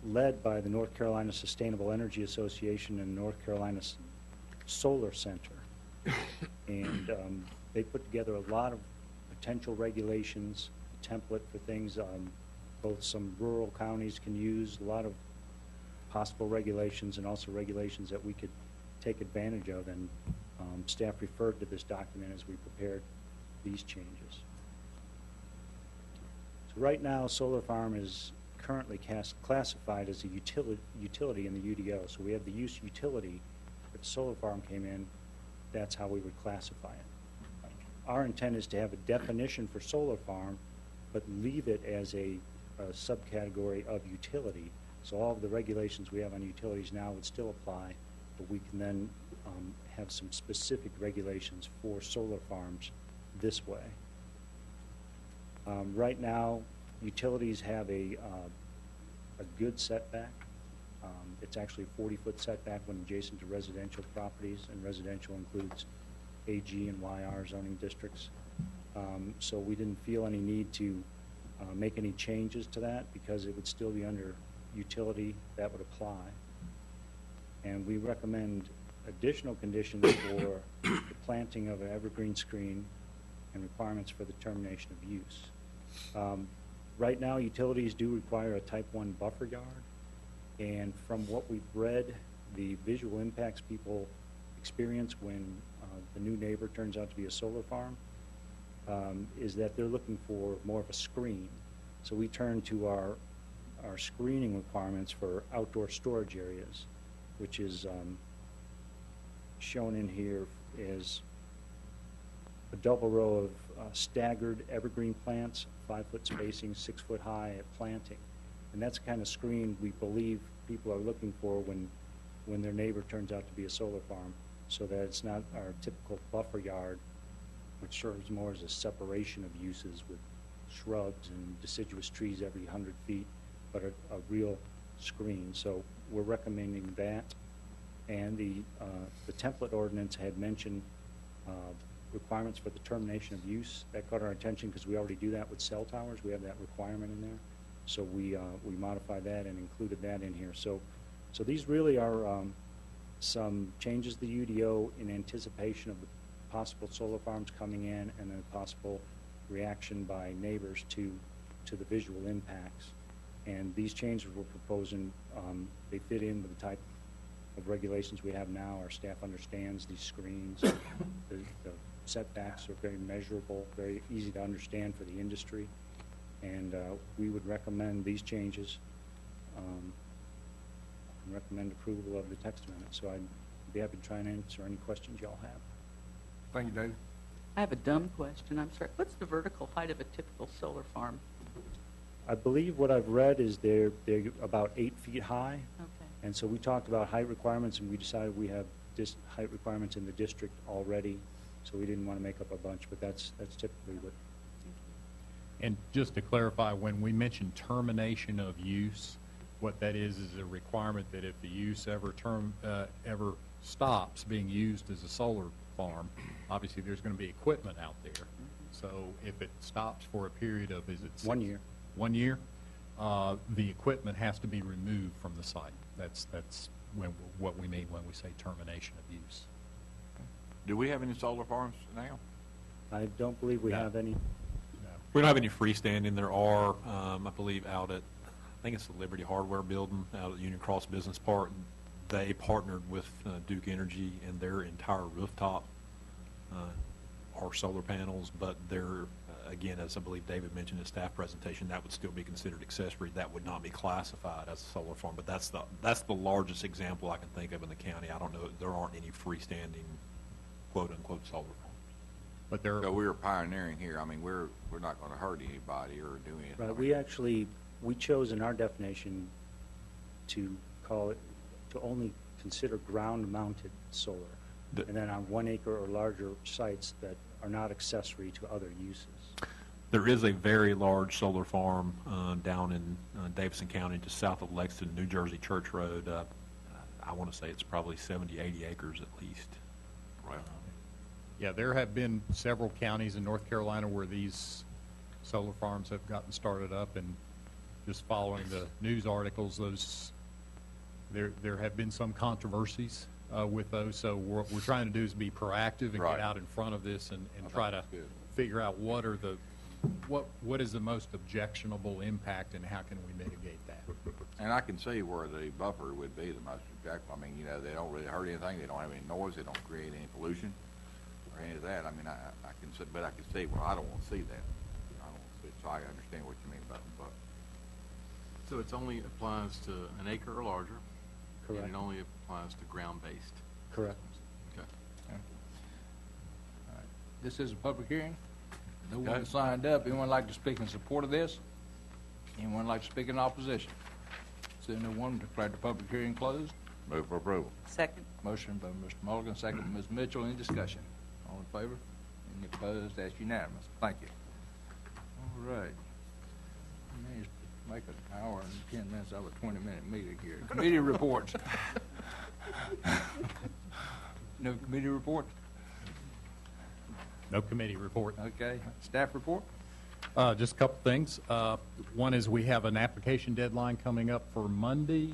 S19: led by the North Carolina Sustainable Energy Association and North Carolina Solar Center. And they put together a lot of potential regulations, a template for things both some rural counties can use, a lot of possible regulations, and also regulations that we could take advantage of, and staff referred to this document as we prepared these changes. So right now, solar farm is currently classified as a utility in the UDO. So we have the use utility. If solar farm came in, that's how we would classify it. Our intent is to have a definition for solar farm, but leave it as a subcategory of utility. So all of the regulations we have on utilities now would still apply, but we can then have some specific regulations for solar farms this way. Right now, utilities have a good setback. It's actually a 40-foot setback when adjacent to residential properties, and residential includes AG and YR zoning districts. So we didn't feel any need to make any changes to that because it would still be under utility that would apply. And we recommend additional conditions for the planting of an evergreen screen and requirements for the termination of use. Right now, utilities do require a type 1 buffer yard, and from what we've read, the visual impacts people experience when the new neighbor turns out to be a solar farm is that they're looking for more of a screen. So we turn to our screening requirements for outdoor storage areas, which is shown in here as a double row of staggered evergreen plants, 5-foot spacing, 6-foot high at planting. And that's the kind of screen we believe people are looking for when their neighbor turns out to be a solar farm, so that it's not our typical buffer yard, which serves more as a separation of uses with shrubs and deciduous trees every 100 feet, but a real screen. So we're recommending that. And the template ordinance had mentioned requirements for the termination of use. That caught our attention because we already do that with cell towers. We have that requirement in there. So we modified that and included that in here. So these really are some changes to the UDO in anticipation of the possible solar farms coming in and then possible reaction by neighbors to the visual impacts. And these changes we're proposing, they fit in with the type of regulations we have now. Our staff understands these screens. The setbacks are very measurable, very easy to understand for the industry. And we would recommend these changes and recommend approval of the text amendment. So I'd be happy to try and answer any questions y'all have.
S1: Thank you, David.
S8: I have a dumb question. I'm sorry. What's the vertical height of a typical solar farm?
S19: I believe what I've read is they're about 8 feet high.
S8: Okay.
S19: And so we talked about height requirements, and we decided we have height requirements in the district already, so we didn't want to make up a bunch, but that's typically what.
S13: And just to clarify, when we mention termination of use, what that is a requirement that if the use ever stops being used as a solar farm, obviously there's going to be equipment out there. So if it stops for a period of, is it
S19: 1 year?
S13: 1 year, the equipment has to be removed from the site. That's what we mean when we say termination of use.
S18: Do we have any solar farms now?
S19: I don't believe we have any.
S5: We don't have any freestanding. There are, I believe, out at, I think it's the Liberty Hardware building out at Union Cross Business Park. They partnered with Duke Energy, and their entire rooftop are solar panels, but they're, again, as I believe David mentioned in his staff presentation, that would still be considered accessory. That would not be classified as a solar farm, but that's the largest example I can think of in the county. I don't know, there aren't any freestanding quote-unquote solar farms.
S13: But there.
S18: So we're pioneering here. I mean, we're not going to hurt anybody or do anything.
S19: Right. We chose in our definition to call it, to only consider ground-mounted solar, and then on 1 acre or larger sites that are not accessory to other uses.
S5: There is a very large solar farm down in Davidson County, just south of Lexington, New Jersey Church Road. I want to say it's probably 70, 80 acres at least.
S18: Right.
S13: Yeah, there have been several counties in North Carolina where these solar farms have gotten started up, and just following the news articles, there have been some controversies with those. So what we're trying to do is be proactive and get out in front of this and try to figure out what is the most objectionable impact and how can we mitigate that.
S18: And I can see where the buffer would be the most objective. I mean, they don't really hurt anything. They don't have any noise. They don't create any pollution or any of that. I mean, I can see, but I can see, well, I don't want to see that. I don't want to see it. So I understand what you mean about the buffer.
S3: So it only applies to an acre or larger?
S19: Correct.
S3: And it only applies to ground-based?
S19: Correct.
S3: Okay.
S1: All right. This is a public hearing. No one signed up. Anyone like to speak in support of this? Anyone like to speak in opposition? Seeing no one, declare the public hearing closed.
S18: Move for approval.
S8: Second.
S1: Motion by Mr. Mulligan, second by Ms. Mitchell. Any discussion? All in favor? Any opposed? That's unanimous. Thank you. All right. We managed to make an hour and 10 minutes out of a 20-minute meeting here. Committee reports. No committee report?
S13: No committee report.
S1: Okay. Staff report?
S13: Just a couple things. One is we have an application deadline coming up for Monday,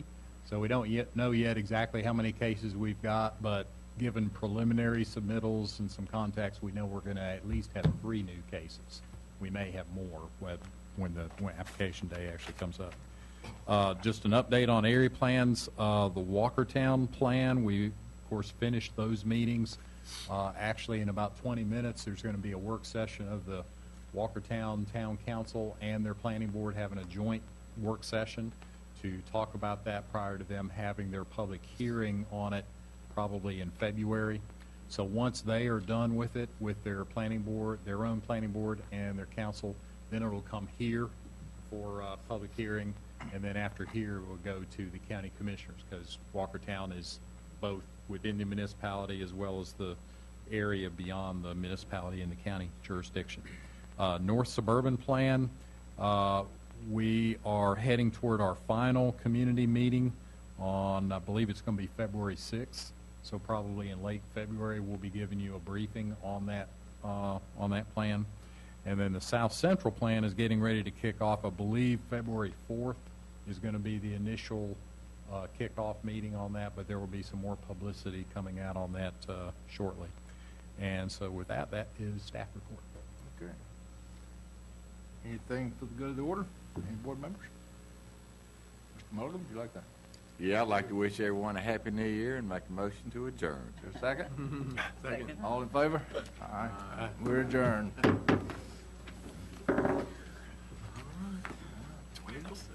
S13: so we don't yet know exactly how many cases we've got, but given preliminary submittals and some contacts, we know we're going to at least have 3 new cases. We may have more when application day actually comes up. Just an update on area plans. The Walkertown plan, we, of course, finished those meetings. Actually, in about 20 minutes, there's going to be a work session of the Walkertown Town Council and their planning board having a joint work session to talk about that prior to them having their public hearing on it probably in February. So once they are done with it, with their planning board, their own planning board and their council, then it will come here for public hearing, and then after here it will go to the county commissioners, because Walkertown is both within the municipality as well as the area beyond the municipality and the county jurisdiction. North Suburban Plan, we are heading toward our final community meeting on, I believe it's going to be February 6th, so probably in late February we'll be giving you a briefing on that plan. And then the South Central plan is getting ready to kick off. I believe February 4th is going to be the initial kickoff meeting on that, but there will be some more publicity coming out on that shortly. And so with that, that is staff report.
S1: Okay. Anything for the good of the order? Any board members? Mr. Mulligan, would you like to?
S18: Yeah, I'd like to wish everyone a happy new year and make a motion to adjourn.
S1: Is there a second? Second. All in favor? Aye. We're adjourned.
S3: 26.